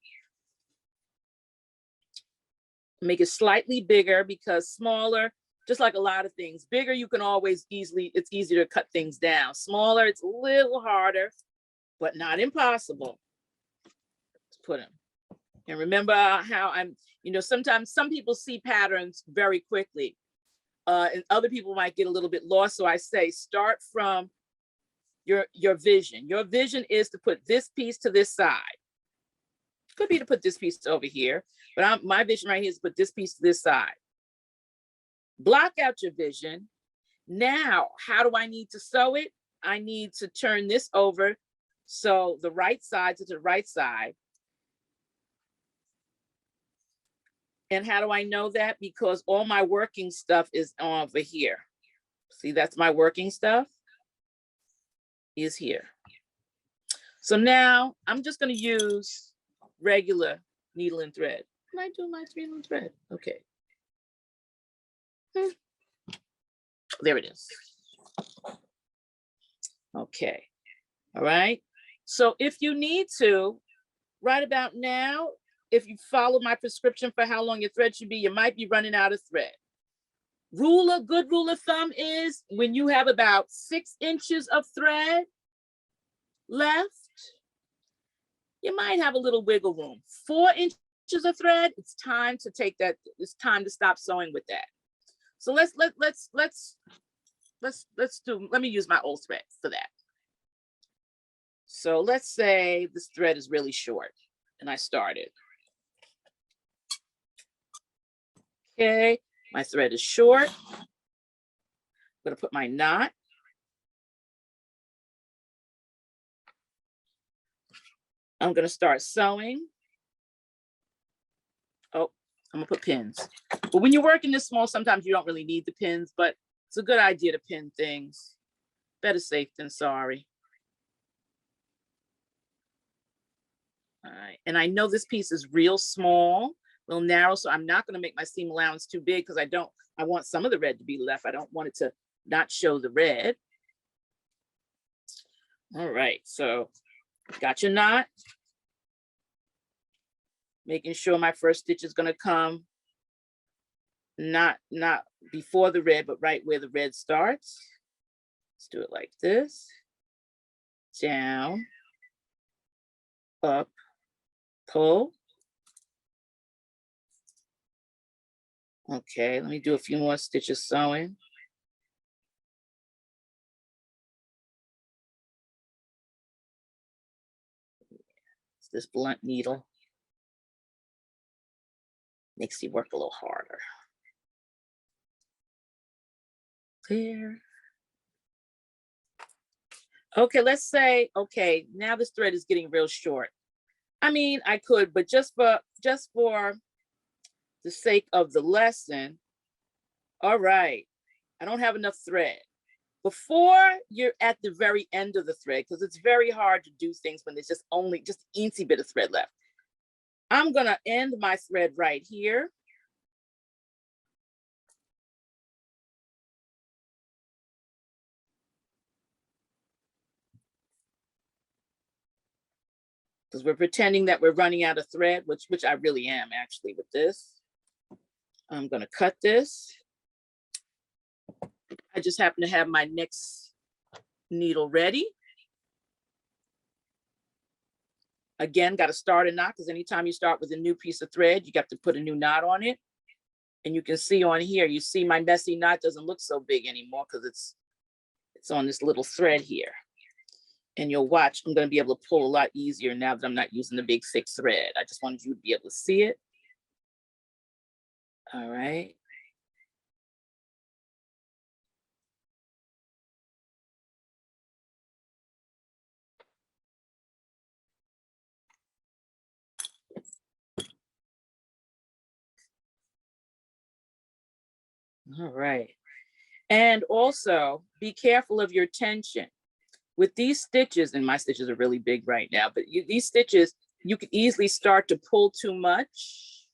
Make it slightly bigger, because smaller, just like a lot of things, bigger you can always it's easier to cut things down. Smaller, it's a little harder, but not impossible. Let's put them. And remember how sometimes some people see patterns very quickly, and other people might get a little bit lost. So I say, start from your vision. Your vision is to put this piece to this side. Could be to put this piece over here, but my vision right here is to put this piece to this side. Block out your vision. Now, how do I need to sew it? I need to turn this over, so the right side to the right side. And how do I know that? Because all my working stuff is over here. See, that's my working stuff is here. So now I'm just going to use regular needle and thread. Can I do my needle and thread? Okay. There it is. Okay. All right. So if you need to, right about now, if you follow my prescription for how long your thread should be, you might be running out of thread. Good rule of thumb is when you have about 6 inches of thread left, you might have a little wiggle room. 4 inches of thread, it's time to take that. It's time to stop sewing with that. So let me use my old thread for that. So let's say this thread is really short and I started. Okay, my thread is short. I'm gonna put my knot. I'm gonna start sewing. Oh, I'm gonna put pins. But when you're working this small, sometimes you don't really need the pins, but it's a good idea to pin things. Better safe than sorry. All right, and I know this piece is real small, a little narrow, so I'm not gonna make my seam allowance too big because I want some of the red to be left. I don't want it to not show the red. All right, so got your knot. Making sure my first stitch is gonna come not before the red, but right where the red starts. Let's do it like this. Down, up, pull. Okay, let me do a few more stitches sewing. It's this blunt needle. Makes you work a little harder. There. Okay, let's say, okay, now this thread is getting real short. I mean, I could, but just for the sake of the lesson, all right, I don't have enough thread. Before you're at the very end of the thread, because it's very hard to do things when there's just eensy bit of thread left. I'm gonna end my thread right here. Because we're pretending that we're running out of thread, which I really am actually with this. I'm gonna cut this. I just happen to have my next needle ready. Again, got to start a knot, because anytime you start with a new piece of thread, you got to put a new knot on it. And you can see on here, you see my messy knot doesn't look so big anymore because it's on this little thread here. And you'll watch, I'm going to be able to pull a lot easier now that I'm not using the big thick thread. I just wanted you to be able to see it. All right. All right. And also be careful of your tension. With these stitches, and my stitches are really big right now, but these stitches, you can easily start to pull too much.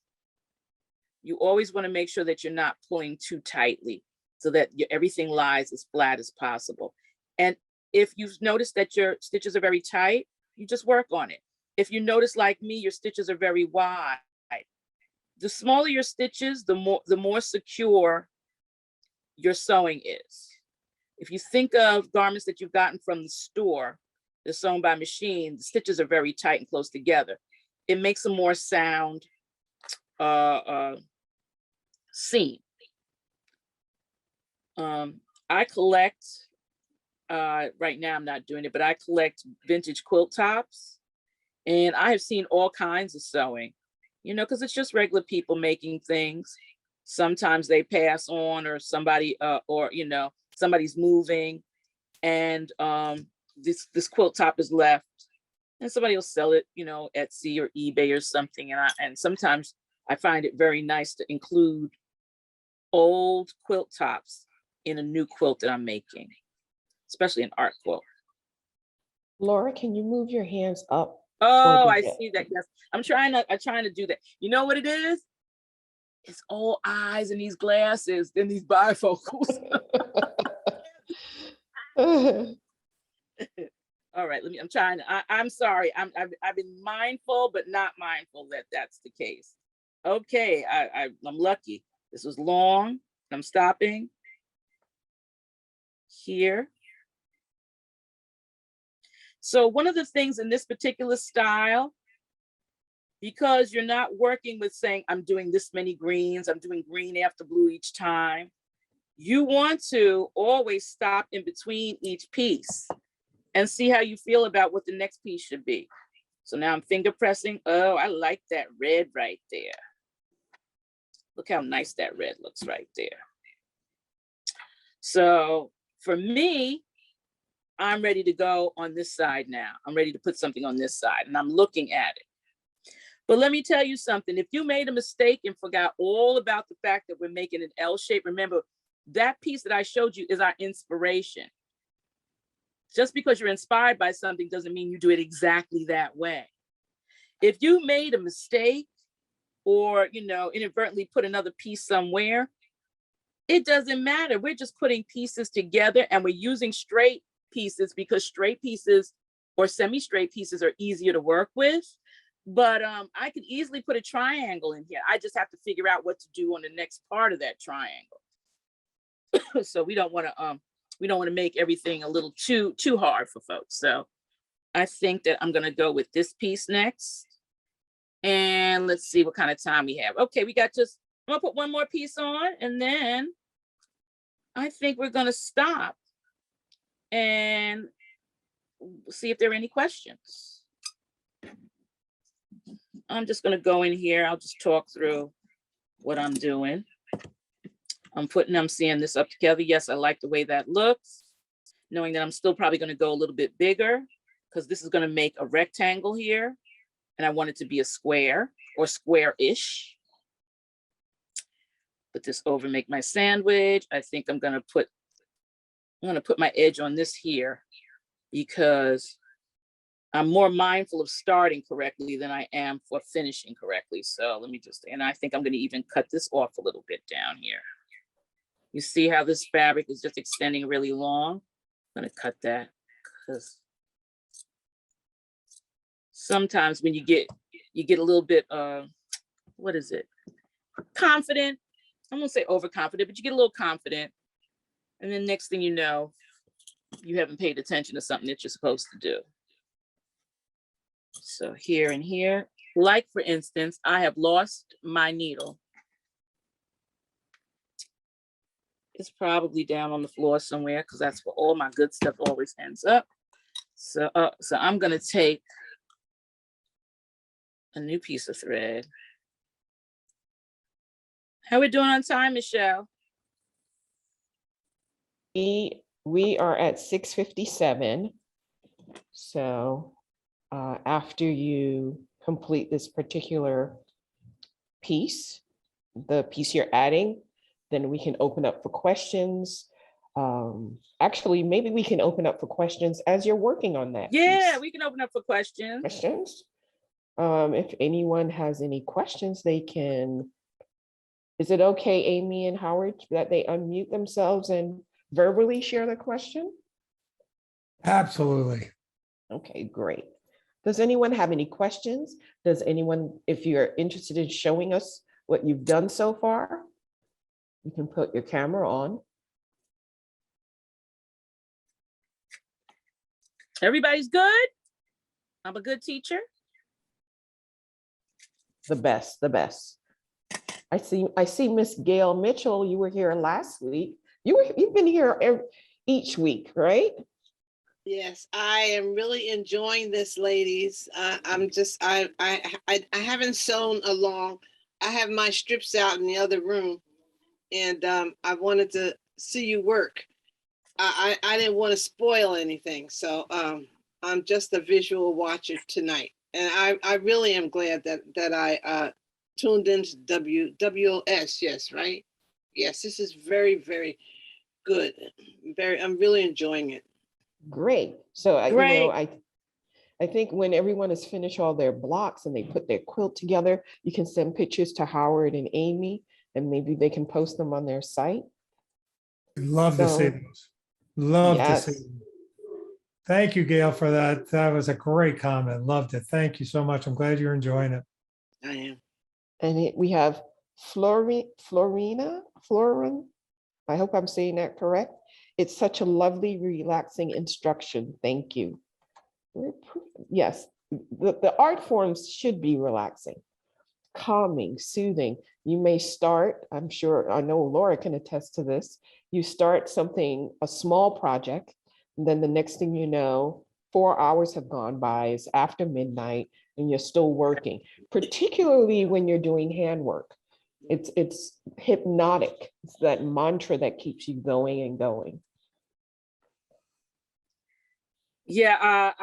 You always want to make sure that you're not pulling too tightly so that everything lies as flat as possible. And if you've noticed that your stitches are very tight, you just work on it. If you notice, like me, your stitches are very wide, the smaller your stitches, the more secure your sewing is. If you think of garments that you've gotten from the store, they're sewn by machine, the stitches are very tight and close together. It makes a more sound seam. I collect, right now I'm not doing it, but I collect vintage quilt tops. And I have seen all kinds of sewing, you know, because it's just regular people making things. Sometimes they pass on, or somebody, or, you know, somebody's moving, and this quilt top is left, and somebody will sell it, you know, Etsy or eBay or something. And sometimes I find it very nice to include old quilt tops in a new quilt that I'm making, especially an art quilt. Laura, can you move your hands up? Oh, I see that. Yes, I'm trying to do that. You know what it is? It's all eyes and these glasses and these bifocals. All right, I'm trying to, I'm sorry. I've been mindful, but not mindful that that's the case. Okay, I'm lucky. This was long. I'm stopping here. So one of the things in this particular style, because you're not working with saying, I'm doing this many greens, I'm doing green after blue each time, you want to always stop in between each piece and see how you feel about what the next piece should be. So now I'm finger pressing. Oh, I like that red right there. Look how nice that red looks right there. So for me, I'm ready to go on this side now. I'm ready to put something on this side, and I'm looking at it. But let me tell you something. If you made a mistake and forgot all about the fact that we're making an L shape, remember that piece that I showed you is our inspiration. Just because you're inspired by something doesn't mean you do it exactly that way. If you made a mistake, or, you know, inadvertently put another piece somewhere, it doesn't matter. We're just putting pieces together, and we're using straight pieces because straight pieces or semi-straight pieces are easier to work with. But I could easily put a triangle in here. I just have to figure out what to do on the next part of that triangle. So we don't want to make everything a little too hard for folks. So I think that I'm going to go with this piece next. And let's see what kind of time we have. Okay, I'm gonna put one more piece on, and then I think we're gonna stop and see if there are any questions. I'm just gonna go in here. I'll just talk through what I'm doing. I'm seeing this up together. Yes, I like the way that looks, knowing that I'm still probably going to go a little bit bigger because this is going to make a rectangle here. And I want it to be a square or square-ish. Put this over, make my sandwich. I think I'm going to put my edge on this here because I'm more mindful of starting correctly than I am for finishing correctly. So let me just, and I think I'm going to even cut this off a little bit down here. You see how this fabric is just extending really long? I'm going to cut that because sometimes when you get a little bit, what is it? Confident. I won't say overconfident, but you get a little confident. And then next thing you know, you haven't paid attention to something that you're supposed to do. So here and here, like for instance, I have lost my needle. It's probably down on the floor somewhere because that's where all my good stuff always ends up. So I'm gonna take a new piece of thread. How we doing on time, Michelle? We are at 6:57. So after you complete this particular piece, the piece you're adding, then we can open up for questions. Actually, maybe we can open up for questions as you're working on that. Yeah, piece. we can open up for questions. Questions. If anyone has any questions, they can. Is it okay, Amy and Howard, that they unmute themselves and verbally share the question? Absolutely. Okay, great. Does anyone have any questions? Does anyone, if you're interested in showing us what you've done so far, you can put your camera on. Everybody's good? I'm a good teacher? The best, the best. I see Miss Gail Mitchell, you were here last week. You've been here each week, right? Yes, I am really enjoying this, ladies. I haven't sewn along. I have my strips out in the other room, and I wanted to see you work. I didn't want to spoil anything, so I'm just a visual watcher tonight, and I really am glad that I tuned into WOS. Yes, right. Yes, this is very, very good. I'm really enjoying it. Great. So Great. I think when everyone has finished all their blocks and they put their quilt together, you can send pictures to Howard and Amy, and maybe they can post them on their site. Love to see So, those. Love to yes. see them. Thank you, Gail, for that. That was a great comment. Loved it. Thank you so much. I'm glad you're enjoying it. I am. And we have Florin. I hope I'm saying that correct. It's such a lovely, relaxing instruction. Thank you. Yes, the art forms should be relaxing, calming, soothing. You may start, I'm sure, I know Laura can attest to this. You start something, a small project, and then the next thing you know, 4 hours have gone by, it's after midnight, and you're still working, particularly when you're doing handwork. It's hypnotic. It's that mantra that keeps you going and going. Yeah,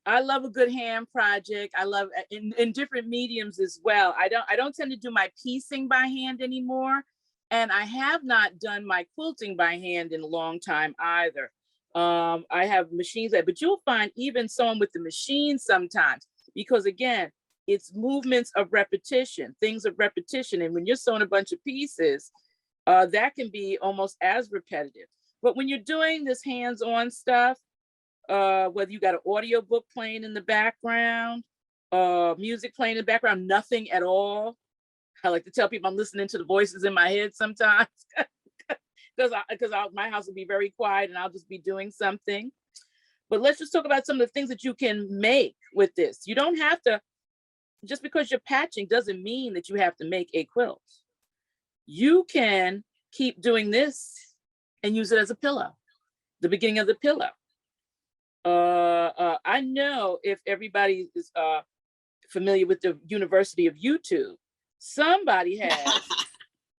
I love a good hand project. I love in different mediums as well. I don't tend to do my piecing by hand anymore, and I have not done my quilting by hand in a long time either. I have machines but you'll find even someone with the machine sometimes, because again, it's movements of repetition, things of repetition. And when you're sewing a bunch of pieces, that can be almost as repetitive. But when you're doing this hands-on stuff, whether you got an audio book playing in the background, music playing in the background, nothing at all. I like to tell people I'm listening to the voices in my head sometimes because my house will be very quiet and I'll just be doing something. But let's just talk about some of the things that you can make with this. You don't have to, just because you're patching doesn't mean that you have to make a quilt. You can keep doing this and use it as a pillow, the beginning of the pillow. I know if everybody is familiar with the University of YouTube, somebody has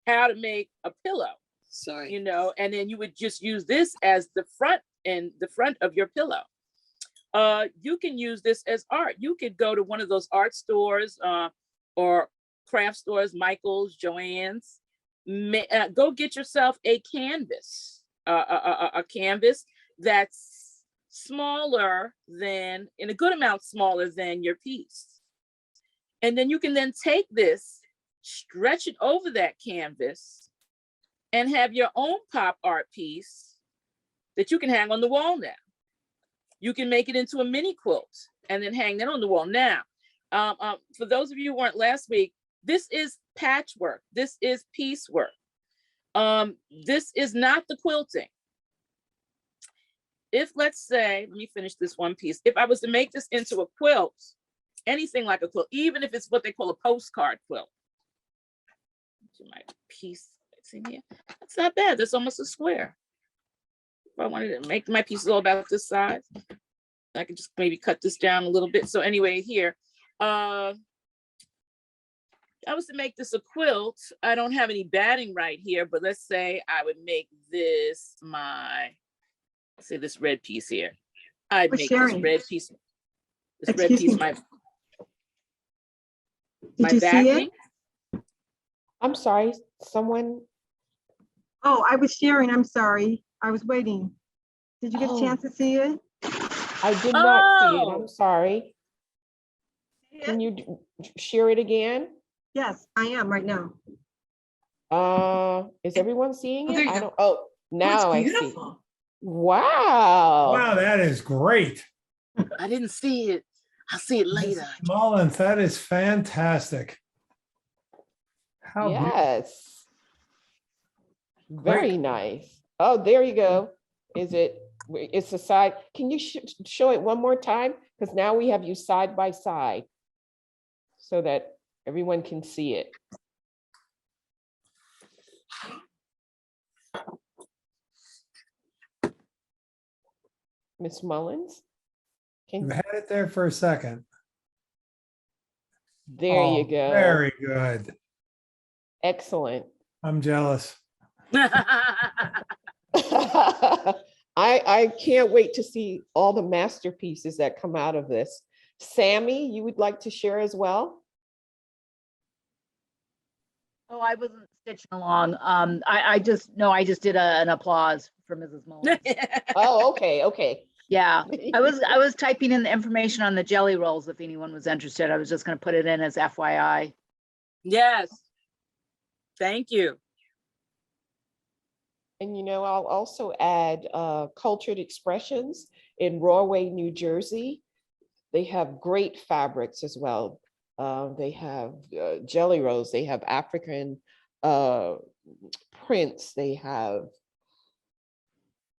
how to make a pillow, Sorry. you know, and then you would just use this as the front of your pillow. You can use this as art. You could go to one of those art stores or craft stores, Michael's, Joann's. Go get yourself a canvas, a canvas that's smaller than, in a good amount smaller than your piece. And then you can then take this, stretch it over that canvas, and have your own pop art piece that you can hang on the wall now. You can make it into a mini quilt and then hang that on the wall. Now, for those of you who weren't last week, this is patchwork. This is piecework. This is not the quilting. If, let's say, let me finish this one piece. If I was to make this into a quilt, anything like a quilt, even if it's what they call a postcard quilt. My piece, see here, that's not bad. That's almost a square. If I wanted to make my pieces all about this size, I could just maybe cut this down a little bit. So anyway, here, I was to make this a quilt. I don't have any batting right here, but let's say I would make this my, let's say this red piece here. I'd make this red piece. This red piece, my backing. I'm sorry, someone. Oh, I was sharing. I'm sorry. I was waiting. Did you get a chance to see it? I did not see it. I'm sorry. Can you share it again? Yes, I am right now. Is everyone seeing it? I don't. Oh, now I see. Wow. Wow, that is great. I didn't see it. I'll see it later. Mrs. Mullins, that is fantastic. How beautiful. Yes. Very nice. Oh, there you go. It's a side. Can you show it one more time? Because now we have you side by side so that everyone can see it. Miss Mullins? You had it there for a second. There you go. Very good. Excellent. I'm jealous. I can't wait to see all the masterpieces that come out of this. Sammy, you would like to share as well? Oh, I wasn't stitching along. I just did an applause for Mrs. Mullins. Oh, okay. Yeah, I was typing in the information on the jelly rolls if anyone was interested. I was just going to put it in as FYI. Yes. Thank you. And I'll also add Cultured Expressions in Rahway, New Jersey. They have great fabrics as well. They have jelly rolls. They have African prints. They have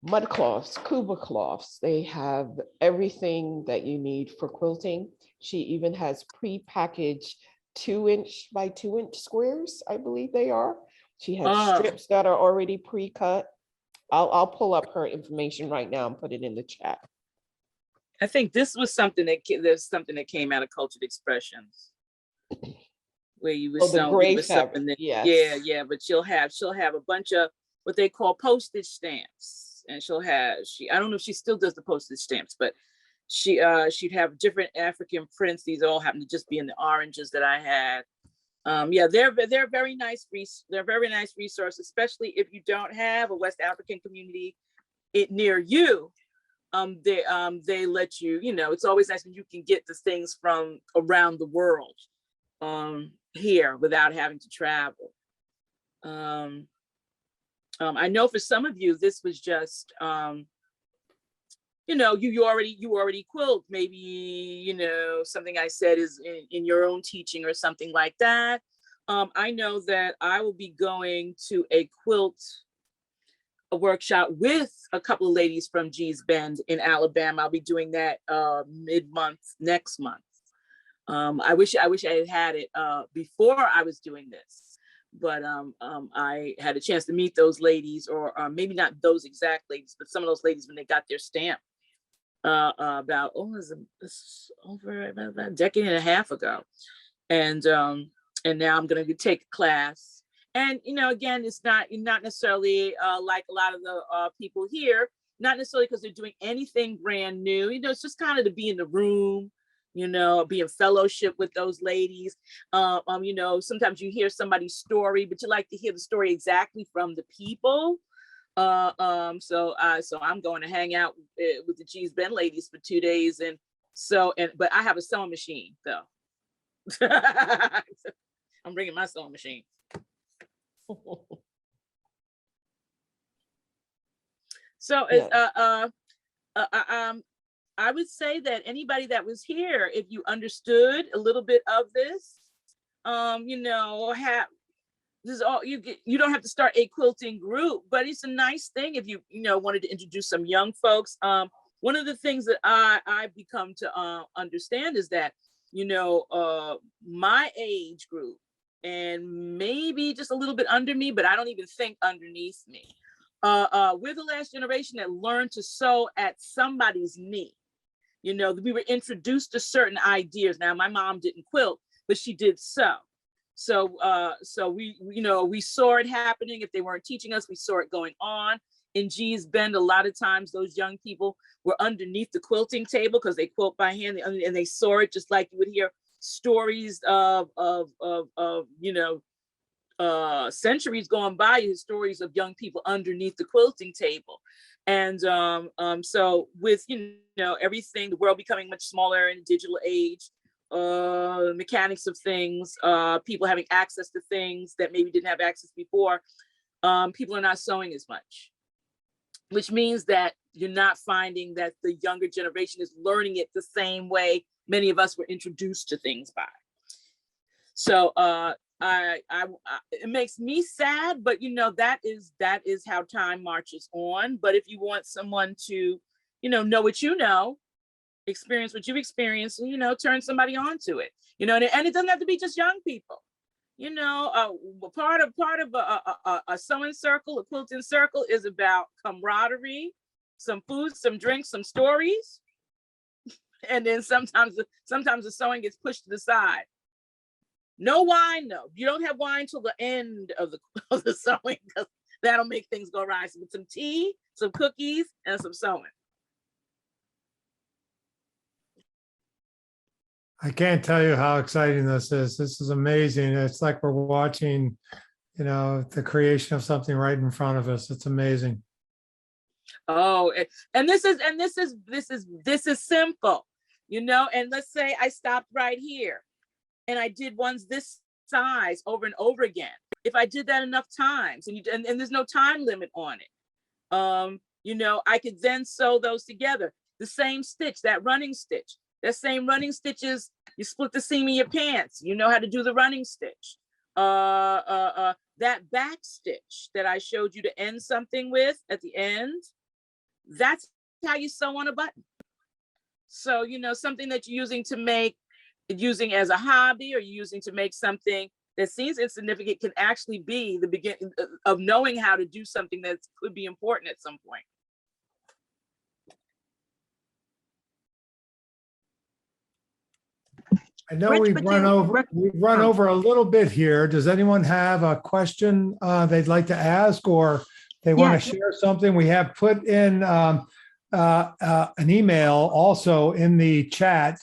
mud cloths, Kuba cloths. They have everything that you need for quilting. She even has pre-packaged 2-inch by 2-inch squares, I believe they are. She has strips that are already pre-cut. I'll pull up her information right now and put it in the chat. I think this was something that came out of Cultured Expressions, where you were the gray fabric. Yes. Yeah. But she'll have a bunch of what they call postage stamps, and I don't know if she still does the postage stamps, but she'd have different African prints. These all happen to just be in the oranges that I had. They're very nice. They're very nice resource, especially if you don't have a West African community near you. They let you. It's always nice when you can get the things from around the world here without having to travel. I know for some of you, this was just you already quilt, maybe, something I said is in your own teaching or something like that. I know that I will be going to a workshop with a couple of ladies from Gee's Bend in Alabama. I'll be doing that mid-month next month. I wish I had it before I was doing this, but I had a chance to meet those ladies, or maybe not those exact ladies, but some of those ladies when they got their stamp about over about a decade and a half ago, and now I'm going to take a class, And, again, it's not necessarily like a lot of the people here, not necessarily because they're doing anything brand new. It's just kind of to be in the room, be in fellowship with those ladies. Sometimes you hear somebody's story, but you like to hear the story exactly from the people. So I'm going to hang out with the G's Ben ladies for 2 days. But I have a sewing machine though. I'm bringing my sewing machine. So I would say that anybody that was here, if you understood a little bit of this, this is all you get. You don't have to start a quilting group, but it's a nice thing if you wanted to introduce some young folks. One of the things that I've become to understand is that my age group, and maybe just a little bit under me, but I don't even think underneath me. We're the last generation that learned to sew at somebody's knee. We were introduced to certain ideas. Now, my mom didn't quilt, but she did sew. So we saw it happening. If they weren't teaching us, we saw it going on. In G's Bend, a lot of times those young people were underneath the quilting table because they quilt by hand, and they saw it, just like you would hear stories of centuries gone by, stories of young people underneath the quilting table. And so with everything, the world becoming much smaller in the digital age, mechanics of things, people having access to things that maybe didn't have access before, people are not sewing as much, which means that you're not finding that the younger generation is learning it the same way many of us were introduced to things by. So it makes me sad, but that is how time marches on. But if you want someone to know what experience what you've experienced, turn somebody on to it, and it doesn't have to be just young people. Part of a sewing circle, a quilting circle, is about camaraderie, some food, some drinks, some stories, and then sometimes the sewing gets pushed to the side. No wine, no. You don't have wine till the end of the sewing, because that'll make things go right. With some tea, some cookies, and some sewing. I can't tell you how exciting this is. This is amazing. It's like we're watching, the creation of something right in front of us. It's amazing. Oh, and this is simple, and let's say I stopped right here and I did ones this size over and over again. If I did that enough times, and there's no time limit on it, I could then sew those together. The same stitch, that running stitch. That same running stitches, you split the seam in your pants. You know how to do the running stitch. That back stitch that I showed you to end something with at the end, that's how you sew on a button. So, something that you're using as a hobby, or using to make something that seems insignificant, can actually be the beginning of knowing how to do something that could be important at some point. I know Rich, we've but run over a little bit here. Does anyone have a question they'd like to ask, or they want Yes. to share something? We have put in an email also in the chat.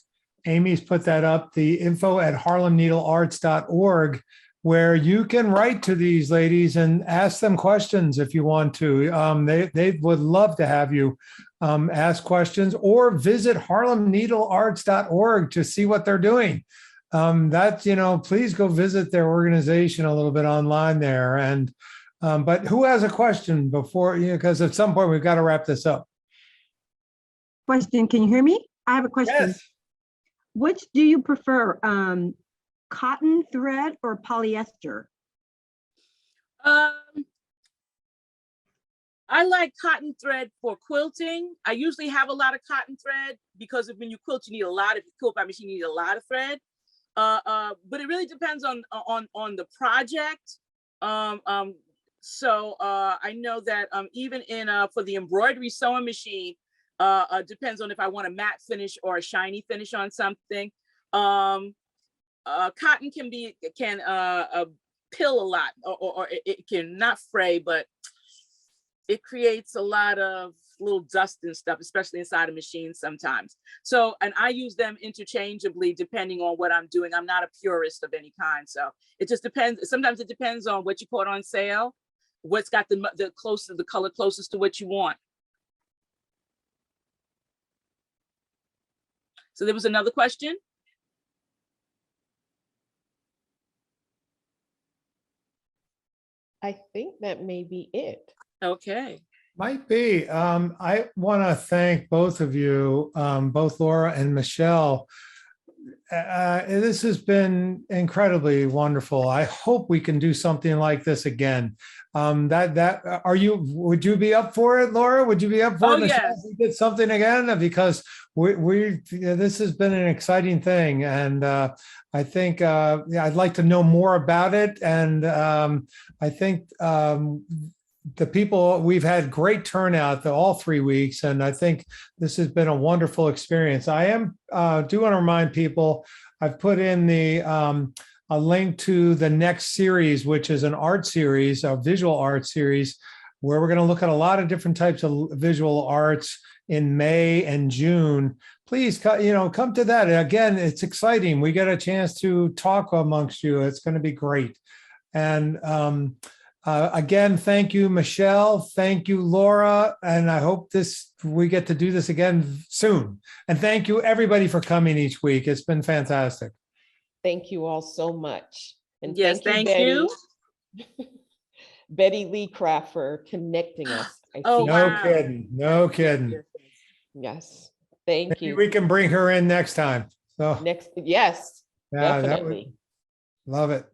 Amy's put that up, the info@harlemneedlearts.org, where you can write to these ladies and ask them questions if you want to. They would love to have you ask questions, or visit harlemneedlearts.org to see what they're doing. Please go visit their organization a little bit online there. And but who has a question before, because at some point we've got to wrap this up. Question, can you hear me? I have a question. Yes. Which do you prefer, cotton thread or polyester? I like cotton thread for quilting. I usually have a lot of cotton thread because when you quilt, you need a lot. If you quilt by machine, you need a lot of thread. But it really depends on the project. So I know that even for the embroidery sewing machine, depends on if I want a matte finish or a shiny finish on something. Cotton can pill a lot, or it can not fray, but it creates a lot of little dust and stuff, especially inside a machine sometimes. So, and I use them interchangeably depending on what I'm doing. I'm not a purist of any kind. So it just depends. Sometimes it depends on what you put on sale, what's got the color closest to what you want. So there was another question. I think that may be it. Okay. Might be. I want to thank both of you, both Laura and Michelle. This has been incredibly wonderful. I hope we can do something like this again. Would you be up for it, Laura? Would you be up for Oh, it, Michelle, yes. if we did something again? Because this has been an exciting thing. And I think I'd like to know more about it. And I think the people, we've had great turnout all 3 weeks, and I think this has been a wonderful experience. I do want to remind people, I've put in a link to the next series, which is an art series, a visual art series, where we're going to look at a lot of different types of visual arts in May and June. Please, come to that. Again, it's exciting. We get a chance to talk amongst you. It's going to be great. And again, thank you, Michelle. Thank you, Laura. And I hope we get to do this again soon. And thank you, everybody, for coming each week. It's been fantastic. Thank you all so much. And Yes, thank you. Betty Lee Craft, for connecting us. Oh, No wow. kidding. No kidding. Yes. Thank Maybe you. we can bring her in next time. So Yes, yeah, definitely. love it.